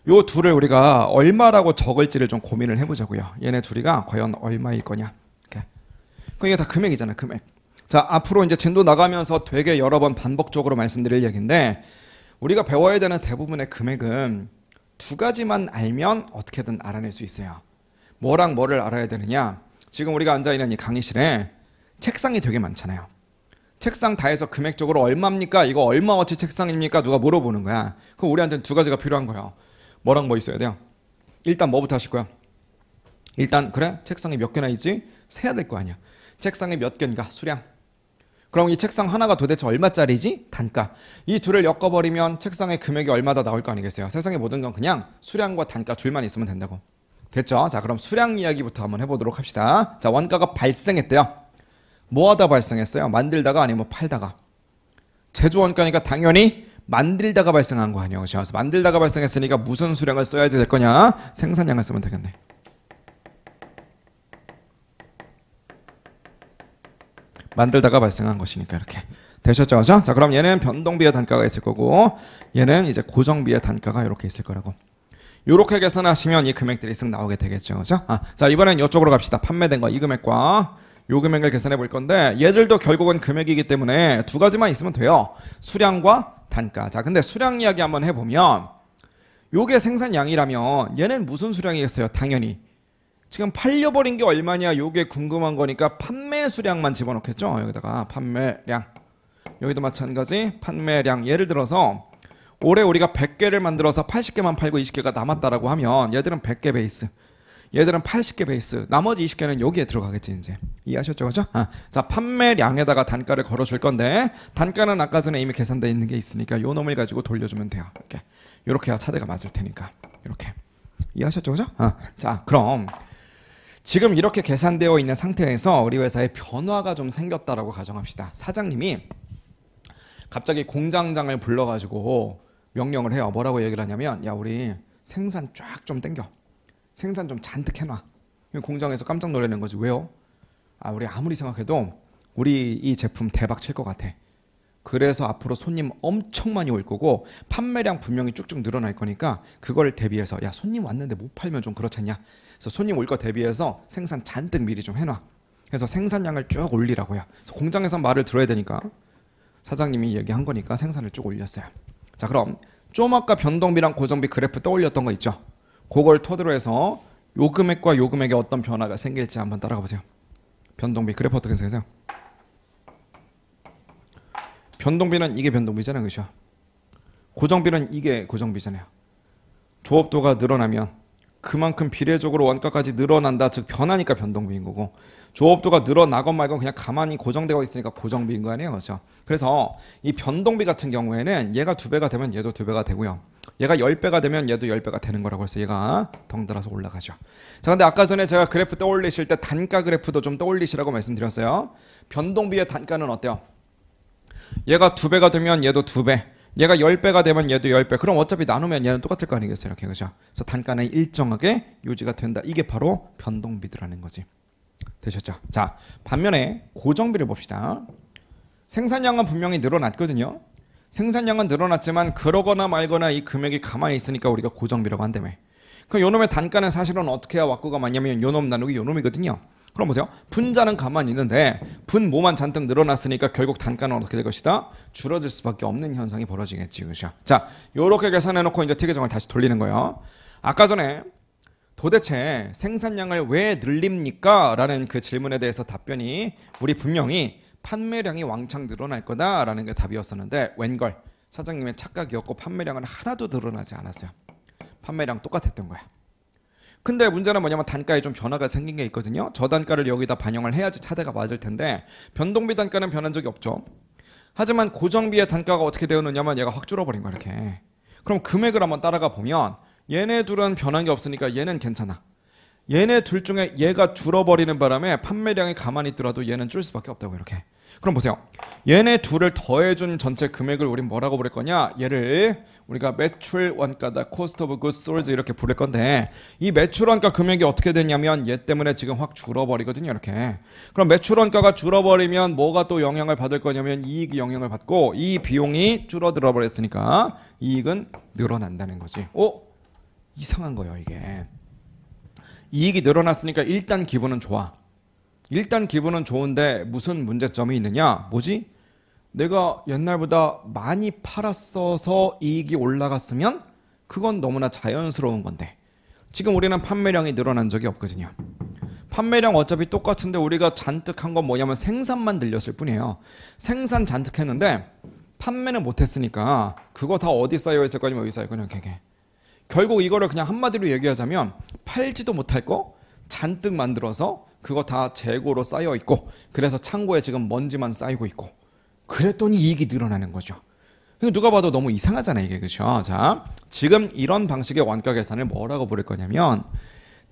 [SPEAKER 1] 요 둘을 우리가 얼마라고 적을지를 좀 고민을 해보자고요. 얘네 둘이가 과연 얼마일 거냐. 이렇게. 그럼 이게 다 금액이잖아, 금액. 자, 앞으로 이제 진도 나가면서 되게 여러 번 반복적으로 말씀드릴 얘기인데 우리가 배워야 되는 대부분의 금액은 두 가지만 알면 어떻게든 알아낼 수 있어요. 뭐랑 뭐를 알아야 되느냐. 지금 우리가 앉아있는 이 강의실에 책상이 되게 많잖아요. 책상 다 해서 금액적으로 얼마입니까? 이거 얼마어치 책상입니까? 누가 물어보는 거야. 그럼 우리한테는 두 가지가 필요한 거예요. 뭐랑 뭐 있어야 돼요? 일단 뭐부터 하실 거야? 일단 그래? 책상이 몇 개나 있지? 세야 될 거 아니야. 책상이 몇 개인가? 수량. 그럼 이 책상 하나가 도대체 얼마짜리지? 단가. 이 둘을 엮어버리면 책상의 금액이 얼마다 나올 거 아니겠어요? 세상의 모든 건 그냥 수량과 단가 둘만 있으면 된다고. 됐죠? 자, 그럼 수량 이야기부터 한번 해보도록 합시다. 자, 원가가 발생했대요. 뭐하다 발생했어요? 만들다가 아니면 팔다가. 제조원가니까 당연히 만들다가 발생한 거 아니에요. 그래서 만들다가 발생했으니까 무슨 수량을 써야지 될 거냐? 생산량을 쓰면 되겠네. 만들다가 발생한 것이니까 이렇게 되셨죠? 그죠? 자, 그럼 얘는 변동비의 단가가 있을 거고 얘는 이제 고정비의 단가가 이렇게 있을 거라고. 이렇게 계산하시면 이 금액들이 쓱 나오게 되겠죠. 그죠? 자, 이번엔 이쪽으로 갑시다. 판매된 거 이 금액과 요 금액을 계산해 볼 건데 얘들도 결국은 금액이기 때문에 두 가지만 있으면 돼요. 수량과 단가. 자, 근데 수량 이야기 한번 해보면 요게 생산량이라면 얘는 무슨 수량이겠어요? 당연히 지금 팔려버린 게 얼마냐 요게 궁금한 거니까 판매 수량만 집어넣겠죠. 여기다가 판매량. 여기도 마찬가지 판매량. 예를 들어서 올해 우리가 100개를 만들어서 80개만 팔고 20개가 남았다라고 하면 얘들은 100개 베이스, 얘들은 80개 베이스, 나머지 20개는 여기에 들어가겠지. 이제 이해하셨죠? 그죠? 자, 판매량에다가 단가를 걸어줄 건데 단가는 아까 전에 이미 계산되어 있는 게 있으니까 요 놈을 가지고 돌려주면 돼요. 이렇게 해야 차대가 맞을 테니까 이렇게. 이해하셨죠? 그죠? 자, 그럼 지금 이렇게 계산되어 있는 상태에서 우리 회사에 변화가 좀 생겼다라고 가정합시다. 사장님이 갑자기 공장장을 불러가지고 명령을 해요. 뭐라고 얘기를 하냐면 야, 우리 생산 쫙 좀 땡겨. 생산 좀 잔뜩 해놔. 공장에서 깜짝 놀라는 거지. 왜요? 우리 아무리 생각해도 우리 이 제품 대박 칠 것 같아. 그래서 앞으로 손님 엄청 많이 올 거고 판매량 분명히 쭉쭉 늘어날 거니까 그걸 대비해서 야 손님 왔는데 못 팔면 좀 그렇잖냐. 그래서 손님 올 거 대비해서 생산 잔뜩 미리 좀 해놔. 그래서 생산량을 쭉 올리라고요. 그래서 공장에서 말을 들어야 되니까 사장님이 얘기한 거니까 생산을 쭉 올렸어요. 자 그럼 좀 아까 변동비랑 고정비 그래프 떠올렸던 거 있죠. 그걸 토대로 해서 요 금액과 요 금액에 어떤 변화가 생길지 한번 따라가 보세요. 변동비 그래프 어떻게 생각하세요? 변동비는 이게 변동비잖아요. 그렇죠? 고정비는 이게 고정비잖아요. 조업도가 늘어나면 그만큼 비례적으로 원가까지 늘어난다. 즉 변하니까 변동비인 거고 조업도가 늘어나건 말건 그냥 가만히 고정되어 있으니까 고정비인 거 아니에요. 그렇죠? 그래서 이 변동비 같은 경우에는 얘가 2배가 되면 얘도 2배가 되고요. 얘가 10배가 되면 얘도 10배가 되는 거라고 해서 얘가 덩달아서 올라가죠. 자, 근데 아까 전에 제가 그래프 떠올리실 때 단가 그래프도 좀 떠올리시라고 말씀드렸어요. 변동비의 단가는 어때요? 얘가 2배가 되면 얘도 2배, 얘가 10배가 되면 얘도 10배. 그럼 어차피 나누면 얘는 똑같을 거 아니겠어요? 이렇게 그죠? 그래서 단가는 일정하게 유지가 된다. 이게 바로 변동비들하는 거지. 되셨죠? 자, 반면에 고정비를 봅시다. 생산량은 분명히 늘어났거든요. 생산량은 늘어났지만 그러거나 말거나 이 금액이 가만히 있으니까 우리가 고정비라고 한다며. 그럼 요놈의 단가는 사실은 어떻게 해야 왁구가 맞냐면 요놈 나누기 요놈이거든요. 그럼 보세요. 분자는 가만히 있는데 분모만 잔뜩 늘어났으니까 결국 단가는 어떻게 될 것이다? 줄어들 수밖에 없는 현상이 벌어지겠지. 그죠? 자, 요렇게 계산해놓고 이제 티계정을 다시 돌리는 거예요. 아까 전에 도대체 생산량을 왜 늘립니까? 라는 그 질문에 대해서 답변이 우리 분명히 판매량이 왕창 늘어날 거다라는 게 답이었었는데 웬걸 사장님의 착각이었고 판매량은 하나도 늘어나지 않았어요. 판매량 똑같았던 거야. 근데 문제는 뭐냐면 단가에 좀 변화가 생긴 게 있거든요. 저 단가를 여기다 반영을 해야지 차대가 맞을 텐데 변동비 단가는 변한 적이 없죠. 하지만 고정비의 단가가 어떻게 되었느냐면 얘가 확 줄어버린 거야 이렇게. 그럼 금액을 한번 따라가 보면 얘네 둘은 변한 게 없으니까 얘는 괜찮아. 얘네 둘 중에 얘가 줄어버리는 바람에 판매량이 가만히 있더라도 얘는 줄 수밖에 없다고 이렇게. 그럼 보세요. 얘네 둘을 더해준 전체 금액을 우린 뭐라고 부를 거냐? 얘를 우리가 매출 원가다, cost of goods sold 이렇게 부를 건데 이 매출 원가 금액이 어떻게 되냐면 얘 때문에 지금 확 줄어버리거든요. 이렇게. 그럼 매출 원가가 줄어버리면 뭐가 또 영향을 받을 거냐면 이익이 영향을 받고 이 비용이 줄어들어 버렸으니까 이익은 늘어난다는 거지. 이상한 거예요 이게. 이익이 늘어났으니까 일단 기분은 좋아. 일단 기분은 좋은데 무슨 문제점이 있느냐? 뭐지? 내가 옛날보다 많이 팔았어서 이익이 올라갔으면 그건 너무나 자연스러운 건데 지금 우리는 판매량이 늘어난 적이 없거든요. 판매량 어차피 똑같은데 우리가 잔뜩 한 건 뭐냐면 생산만 늘렸을 뿐이에요. 생산 잔뜩 했는데 판매는 못했으니까 그거 다 어디 쌓여있을 거냐면 여기 쌓여있거든요. 결국 이거를 그냥 한마디로 얘기하자면 팔지도 못할 거 잔뜩 만들어서 그거 다 재고로 쌓여있고 그래서 창고에 지금 먼지만 쌓이고 있고 그랬더니 이익이 늘어나는 거죠. 누가 봐도 너무 이상하잖아요 이게. 그렇죠? 자, 지금 이런 방식의 원가 계산을 뭐라고 부를 거냐면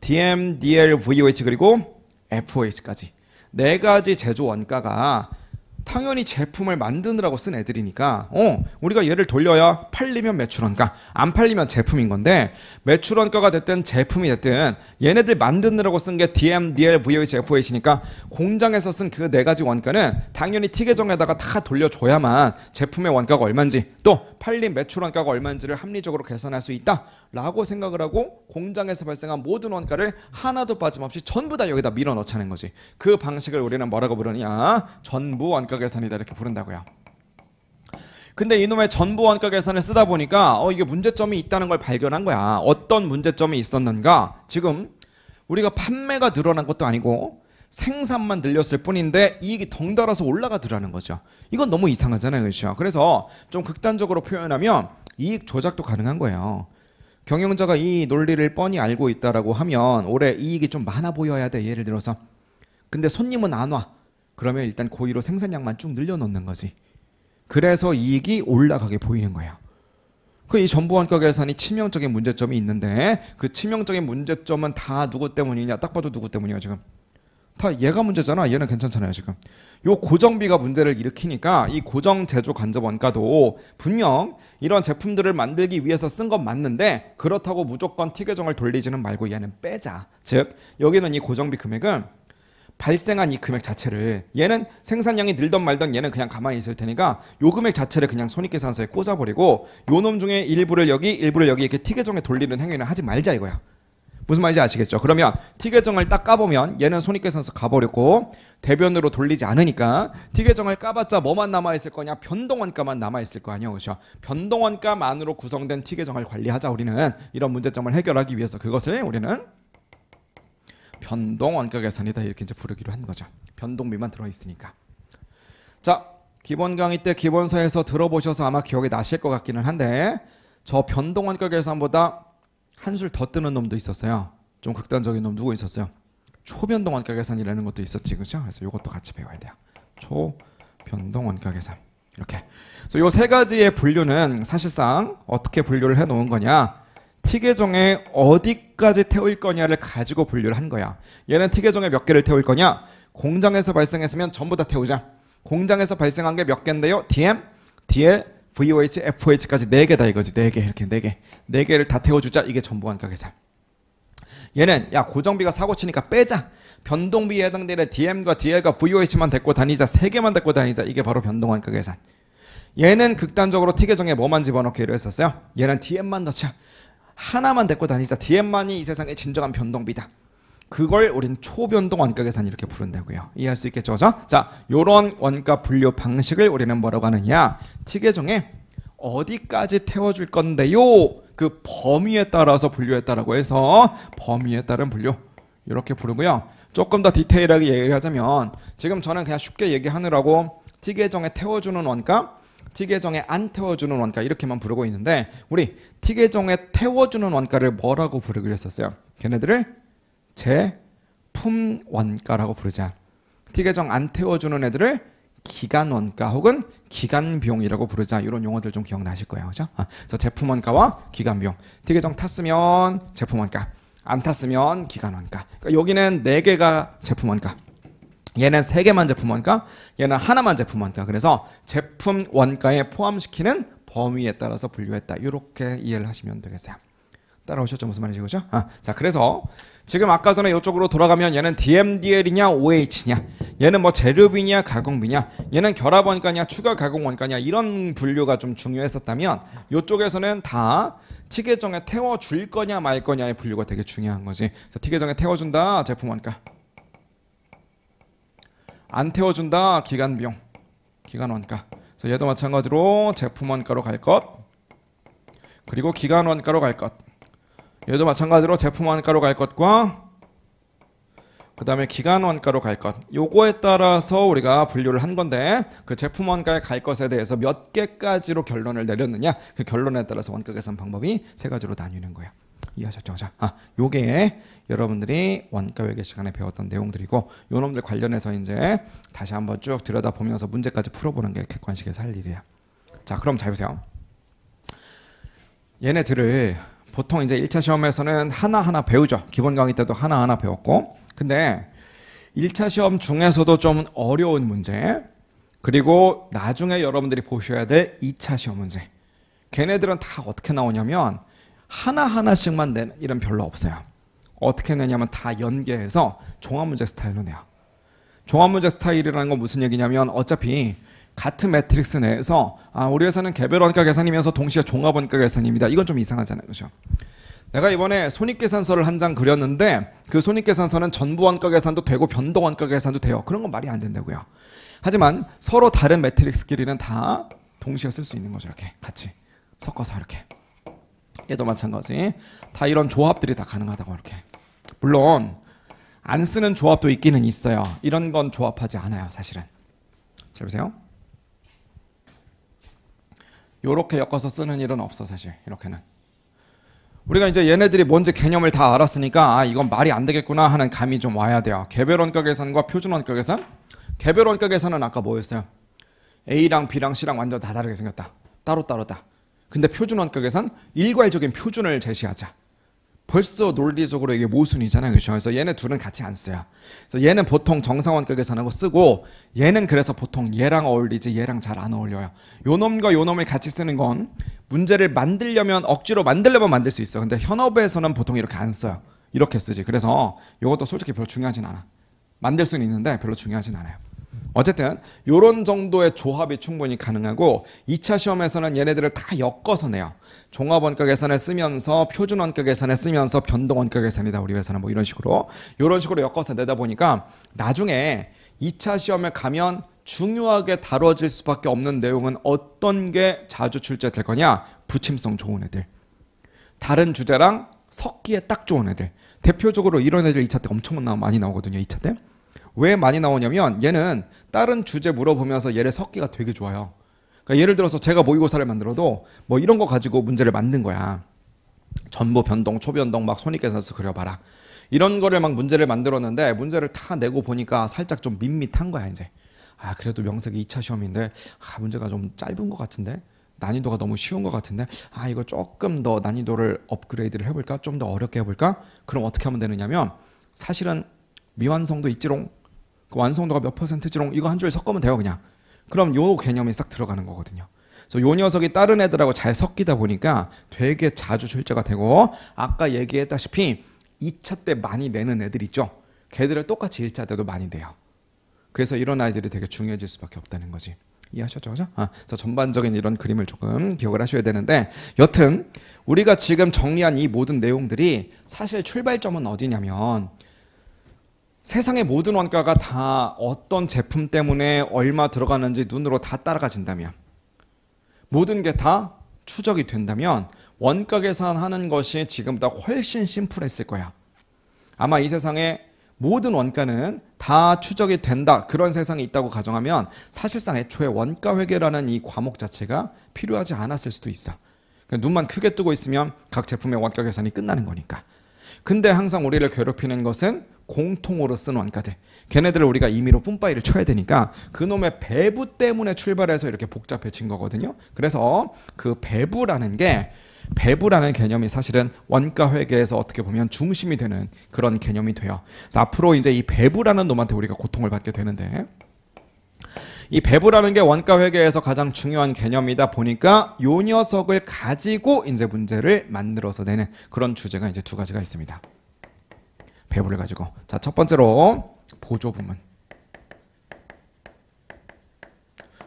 [SPEAKER 1] DM, DL, VOH 그리고 FOH까지 네 가지 제조 원가가 당연히 제품을 만드느라고 쓴 애들이니까 우리가 얘를 돌려야 팔리면 매출원가, 안 팔리면 제품인 건데 매출원가가 됐든 제품이 됐든 얘네들 만드느라고 쓴 게 DM, DL, VOH, FOH니까 공장에서 쓴 그 네 가지 원가는 당연히 티계정에다가 다 돌려줘야만 제품의 원가가 얼마인지 또 팔린 매출원가가 얼마인지를 합리적으로 계산할 수 있다라고 생각을 하고 공장에서 발생한 모든 원가를 하나도 빠짐없이 전부 다 여기다 밀어넣자는 거지. 그 방식을 우리는 뭐라고 부르냐? 전부 원가 계산이다 이렇게 부른다고요. 근데 이놈의 전부 원가 계산을 쓰다 보니까 이게 문제점이 있다는 걸 발견한 거야. 어떤 문제점이 있었는가? 지금 우리가 판매가 늘어난 것도 아니고 생산만 늘렸을 뿐인데 이익이 덩달아서 올라가더라는 거죠. 이건 너무 이상하잖아요. 그렇죠? 그래서 좀 극단적으로 표현하면 이익 조작도 가능한 거예요. 경영자가 이 논리를 뻔히 알고 있다라고 하면 올해 이익이 좀 많아 보여야 돼. 예를 들어서. 근데 손님은 안 와. 그러면 일단 고의로 생산량만 쭉 늘려놓는 거지. 그래서 이익이 올라가게 보이는 거예요. 이 전부원가 계산이 치명적인 문제점이 있는데 그 치명적인 문제점은 다 누구 때문이냐? 딱 봐도 누구 때문이야 지금. 다 얘가 문제잖아. 얘는 괜찮잖아요 지금. 요 고정비가 문제를 일으키니까 이 고정 제조 간접 원가도 분명 이런 제품들을 만들기 위해서 쓴 건 맞는데 그렇다고 무조건 티계정을 돌리지는 말고 얘는 빼자. 즉 여기는 이 고정비 금액은 발생한 이 금액 자체를 얘는 생산량이 늘던 말던 얘는 그냥 가만히 있을 테니까 요 금액 자체를 그냥 손익계산서에 꽂아버리고 요 놈 중에 일부를 여기 이렇게 T계정에 돌리는 행위는 하지 말자 이거야. 무슨 말인지 아시겠죠? 그러면 T계정을 딱 까보면 얘는 손익계산서 가버렸고 대변으로 돌리지 않으니까 T계정을 까봤자 뭐만 남아있을 거냐? 변동원가만 남아있을 거 아니에요. 그렇죠? 변동원가만으로 구성된 T계정을 관리하자. 우리는 이런 문제점을 해결하기 위해서 그것을 우리는 변동원가 계산이다 이렇게 이제 부르기로 한 거죠. 변동비만 들어있으니까. 자, 기본 강의 때 기본서에서 들어보셔서 아마 기억이 나실 것 같기는 한데 저 변동원가 계산보다 한술 더 뜨는 놈도 있었어요. 좀 극단적인 놈 누구 있었어요? 초변동원가 계산이라는 것도 있었지, 그죠? 그래서 이것도 같이 배워야 돼요. 초변동원가 계산 이렇게. 그래서 요 세 가지의 분류는 사실상 어떻게 분류를 해놓은 거냐? T계정에 어디까지 태울 거냐를 가지고 분류를 한 거야. 얘는 T계정에 몇 개를 태울 거냐? 공장에서 발생했으면 전부 다 태우자. 공장에서 발생한 게 몇 개인데요? DM, DL, VOH, FOH까지 4개다 이거지. 4개 이렇게 4개. 4개를 다 태워주자. 이게 전부 원가 계산. 얘는 야 고정비가 사고 치니까 빼자. 변동비에 해당되는 DM과 DL과 VOH만 데리고 다니자. 3개만 데리고 다니자. 이게 바로 변동원가 계산. 얘는 극단적으로 T계정에 뭐만 집어넣기로 했었어요? 얘는 DM만 넣자. 하나만 데리고 다니자. DM만이 이 세상의 진정한 변동비다. 그걸 우리는 초변동 원가 계산 이렇게 부른다고요. 이해할 수 있겠죠? 자, 요런 원가 분류 방식을 우리는 뭐라고 하느냐? T계정에 어디까지 태워줄 건데요? 그 범위에 따라서 분류했다라고 해서 범위에 따른 분류 이렇게 부르고요. 조금 더 디테일하게 얘기하자면 지금 저는 그냥 쉽게 얘기하느라고 T계정에 태워주는 원가, T계정에 안 태워주는 원가 이렇게만 부르고 있는데 우리 T계정에 태워주는 원가를 뭐라고 부르기로 했었어요? 걔네들을 제품 원가라고 부르자. T계정 안 태워주는 애들을 기간 원가 혹은 기간 비용이라고 부르자. 이런 용어들 좀 기억나실 거예요. 그죠? 그래서 제품 원가와 기간 비용. T계정 탔으면 제품 원가, 안 탔으면 기간 원가. 그러니까 여기는 4개가 제품 원가. 얘는 3개만 제품 원가, 얘는 하나만 제품 원가. 그래서 제품 원가에 포함시키는 범위에 따라서 분류했다. 이렇게 이해를 하시면 되겠어요. 따라오셨죠? 무슨 말인지 그죠? 자, 그래서 지금 아까 전에 이쪽으로 돌아가면 얘는 DMDL이냐 OH냐, 얘는 뭐 재료비냐 가공비냐, 얘는 결합 원가냐 추가 가공 원가냐 이런 분류가 좀 중요했었다면 이쪽에서는 다 T계정에 태워줄 거냐 말 거냐의 분류가 되게 중요한 거지. 그래서 T계정에 태워준다 제품 원가, 안 태워준다 기간 비용, 기간 원가. 그래서 얘도 마찬가지로 제품 원가로 갈 것, 그리고 기간 원가로 갈 것. 얘도 마찬가지로 제품 원가로 갈 것과 그 다음에 기간 원가로 갈 것. 요거에 따라서 우리가 분류를 한 건데 그 제품 원가에 갈 것에 대해서 몇 개까지로 결론을 내렸느냐, 그 결론에 따라서 원가 계산 방법이 3가지로 나뉘는 거예요. 이해하셨죠? 자, 요게 여러분들이 원가 회계 시간에 배웠던 내용들이고 요 놈들 관련해서 이제 다시 한번 쭉 들여다보면서 문제까지 풀어보는 게 객관식에서 할 일이에요. 자, 그럼 잘 보세요. 얘네들을 보통 이제 1차 시험에서는 하나하나 배우죠. 기본 강의 때도 하나하나 배웠고. 근데 1차 시험 중에서도 좀 어려운 문제, 그리고 나중에 여러분들이 보셔야 될 2차 시험 문제. 걔네들은 다 어떻게 나오냐면 하나하나씩만 내는 일은 별로 없어요. 어떻게 내냐면 다 연계해서 종합문제 스타일로 내요. 종합문제 스타일이라는 건 무슨 얘기냐면 어차피 같은 매트릭스 내에서 우리 회사는 개별 원가 계산이면서 동시에 종합 원가 계산입니다. 이건 좀 이상하잖아요. 그죠? 내가 이번에 손익계산서를 한 장 그렸는데 그 손익계산서는 전부 원가 계산도 되고 변동 원가 계산도 돼요. 그런 건 말이 안 된다고요. 하지만 서로 다른 매트릭스끼리는 다 동시에 쓸 수 있는 거죠. 이렇게 같이 섞어서 이렇게. 얘도 마찬가지. 다 이런 조합들이 다 가능하다고 이렇게. 물론 안 쓰는 조합도 있기는 있어요. 이런 건 조합하지 않아요. 사실은. 잘 보세요. 요렇게 엮어서 쓰는 일은 없어 사실. 이렇게는. 우리가 이제 얘네들이 뭔지 개념을 다 알았으니까 이건 말이 안 되겠구나 하는 감이 좀 와야 돼요. 개별 원가 계산과 표준 원가 계산. 개별 원가 계산은 아까 뭐였어요? A랑 B랑 C랑 완전 다 다르게 생겼다. 따로따로다. 근데 표준 원가 계산 일괄적인 표준을 제시하자. 벌써 논리적으로 이게 모순이잖아요. 그렇죠? 그래서 얘네 둘은 같이 안 써요. 그래서 얘는 보통 정상원가 계산하고 쓰고 얘는 그래서 보통 얘랑 어울리지 얘랑 잘 안 어울려요. 요 놈과 요 놈을 같이 쓰는 건 문제를 만들려면 억지로 만들려면 만들 수 있어. 근데 현업에서는 보통 이렇게 안 써요. 이렇게 쓰지. 그래서 이것도 솔직히 별로 중요하진 않아. 만들 수는 있는데 별로 중요하진 않아요. 어쨌든 이런 정도의 조합이 충분히 가능하고 2차 시험에서는 얘네들을 다 엮어서 내요. 종합원가 계산을 쓰면서 표준원가 계산을 쓰면서 변동원가 계산이다 우리 회사는 뭐 이런 식으로 엮어서 내다 보니까 나중에 2차 시험에 가면 중요하게 다뤄질 수밖에 없는 내용은 어떤 게 자주 출제될 거냐? 부침성 좋은 애들, 다른 주제랑 섞기에 딱 좋은 애들. 대표적으로 이런 애들 2차 때 엄청 많이 나오거든요. 2차 때. 왜 많이 나오냐면 얘는 다른 주제 물어보면서 얘를 섞기가 되게 좋아요. 그러니까 예를 들어서 제가 모의고사를 만들어도 뭐 이런 거 가지고 문제를 만든 거야. 전부 변동, 초변동 막 손익계산서 그려봐라. 이런 거를 막 문제를 만들었는데 문제를 다 내고 보니까 살짝 좀 밋밋한 거야 이제. 아 그래도 명색이 2차 시험인데 문제가 좀 짧은 것 같은데 난이도가 너무 쉬운 것 같은데 이거 조금 더 난이도를 업그레이드를 해볼까? 좀 더 어렵게 해볼까? 그럼 어떻게 하면 되느냐면 사실은 미완성도 있지롱, 그 완성도가 몇 %지롱 이거 한 줄 섞으면 돼요 그냥. 그럼 요 개념이 싹 들어가는 거거든요. 그래서 요 녀석이 다른 애들하고 잘 섞이다 보니까 되게 자주 출제가 되고 아까 얘기했다시피 2차 때 많이 내는 애들 있죠. 걔들을 똑같이 1차 때도 많이 내요. 그래서 이런 아이들이 되게 중요해질 수밖에 없다는 거지. 이해하셨죠? 그죠? 그래서 전반적인 이런 그림을 조금 기억을 하셔야 되는데 여튼 우리가 지금 정리한 이 모든 내용들이 사실 출발점은 어디냐면 세상의 모든 원가가 다 어떤 제품 때문에 얼마 들어가는지 눈으로 다 따라가진다면 모든 게 다 추적이 된다면 원가 계산하는 것이 지금보다 훨씬 심플했을 거야. 아마 이 세상에 모든 원가는 다 추적이 된다. 그런 세상이 있다고 가정하면 사실상 애초에 원가 회계라는 이 과목 자체가 필요하지 않았을 수도 있어. 눈만 크게 뜨고 있으면 각 제품의 원가 계산이 끝나는 거니까. 근데 항상 우리를 괴롭히는 것은 공통으로 쓴 원가들. 걔네들을 우리가 임의로 뿜빠이를 쳐야 되니까 그놈의 배부 때문에 출발해서 이렇게 복잡해진 거거든요. 그래서 그 배부라는 개념이 사실은 원가 회계에서 어떻게 보면 중심이 되는 그런 개념이 돼요. 그래서 앞으로 이제 이 배부라는 놈한테 우리가 고통을 받게 되는데 이 배부라는 게 원가 회계에서 가장 중요한 개념이다 보니까 요 녀석을 가지고 이제 문제를 만들어서 내는 그런 주제가 이제 두 가지가 있습니다. 배부를 가지고. 자, 첫 번째로 보조 부문.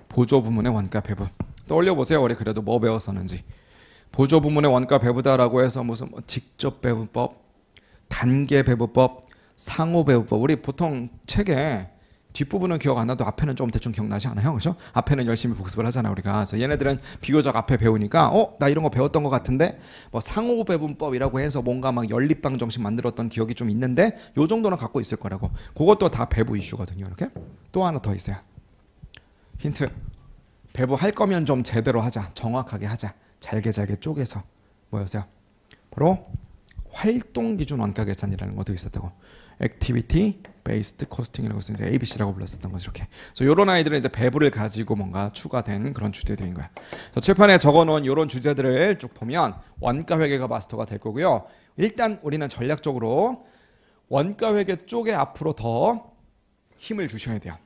[SPEAKER 1] 보조 부문의 원가 배부. 떠올려 보세요. 우리 그래도 뭐 배웠었는지. 보조 부문의 원가 배부다라고 해서 무슨 직접 배부법, 단계 배부법, 상호 배부법. 우리 보통 책에 뒷부분은 기억 안 나도 앞에는 좀 대충 기억나지 않아요? 그렇죠? 앞에는 열심히 복습을 하잖아 우리가. 그래서 얘네들은 비교적 앞에 배우니까 나 이런 거 배웠던 것 같은데 뭐 상호 배분법이라고 해서 뭔가 막 연립방 정식 만들었던 기억이 좀 있는데 요 정도는 갖고 있을 거라고. 그것도 다 배부 이슈거든요. 이렇게. 또 하나 더 있어요. 힌트. 배부할 거면 좀 제대로 하자. 정확하게 하자. 잘게 쪼개서. 뭐였어요? 바로 활동기준 원가 계산이라는 것도 있었다고. 액티비티 베이스드 코스팅이라고 해서 이제 ABC라고 불렀었던 거죠. 이렇게. 그래서 이런 아이들은 이제 배부를 가지고 뭔가 추가된 그런 주제들인 거야. 그래서 칠판에 적어놓은 이런 주제들을 쭉 보면 원가 회계가 마스터가 될 거고요. 일단 우리는 전략적으로 원가 회계 쪽에 앞으로 더 힘을 주셔야 돼요.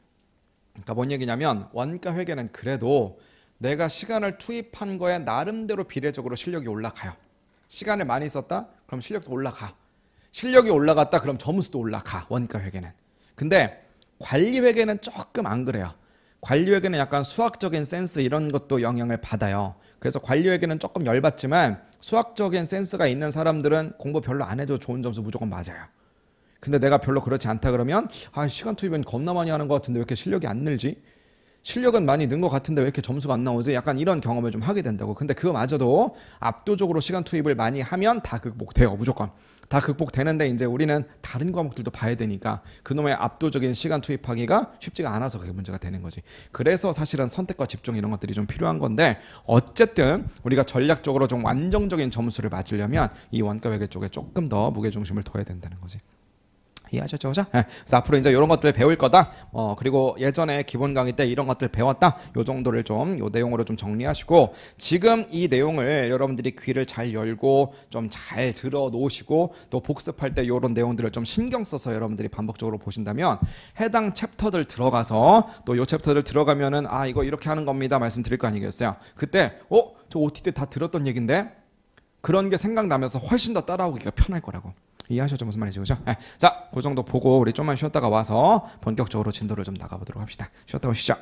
[SPEAKER 1] 그러니까 뭔 얘기냐면 원가 회계는 그래도 내가 시간을 투입한 거에 나름대로 비례적으로 실력이 올라가요. 시간을 많이 썼다? 그럼 실력도 올라가. 실력이 올라갔다? 그럼 점수도 올라가. 원가 회계는. 근데 관리 회계는 조금 안 그래요. 관리 회계는 약간 수학적인 센스 이런 것도 영향을 받아요. 그래서 관리 회계는 조금 열받지만 수학적인 센스가 있는 사람들은 공부 별로 안 해도 좋은 점수 무조건 맞아요. 근데 내가 별로 그렇지 않다 그러면 시간 투입은 겁나 많이 하는 것 같은데 왜 이렇게 실력이 안 늘지? 실력은 많이 는 것 같은데 왜 이렇게 점수가 안 나오지? 약간 이런 경험을 좀 하게 된다고. 근데 그거마저도 압도적으로 시간 투입을 많이 하면 다 극복돼요. 무조건. 다 극복되는데 이제 우리는 다른 과목들도 봐야 되니까 그놈의 압도적인 시간 투입하기가 쉽지가 않아서 그게 문제가 되는 거지. 그래서 사실은 선택과 집중 이런 것들이 좀 필요한 건데 어쨌든 우리가 전략적으로 좀 안정적인 점수를 맞으려면 이 원가 회계 쪽에 조금 더 무게중심을 둬야 된다는 거지. 이해하셨죠? 그죠? 네. 그래서 앞으로 이제 이런 것들 배울 거다. 그리고 예전에 기본 강의 때 이런 것들 배웠다. 요 정도를 좀, 요 내용으로 좀 정리하시고, 지금 이 내용을 여러분들이 귀를 잘 열고, 좀 잘 들어 놓으시고, 또 복습할 때 요런 내용들을 좀 신경 써서 여러분들이 반복적으로 보신다면, 해당 챕터들 들어가서, 또 요 챕터들 들어가면은, 이거 이렇게 하는 겁니다. 말씀드릴 거 아니겠어요? 그때, 저 OT 때 다 들었던 얘긴데, 그런 게 생각나면서 훨씬 더 따라오기가 편할 거라고. 이해하셨죠? 무슨 말인지. 그죠? 자, 그 정도 보고 우리 좀만 쉬었다가 와서 본격적으로 진도를 좀 나가보도록 합시다. 쉬었다 오시죠.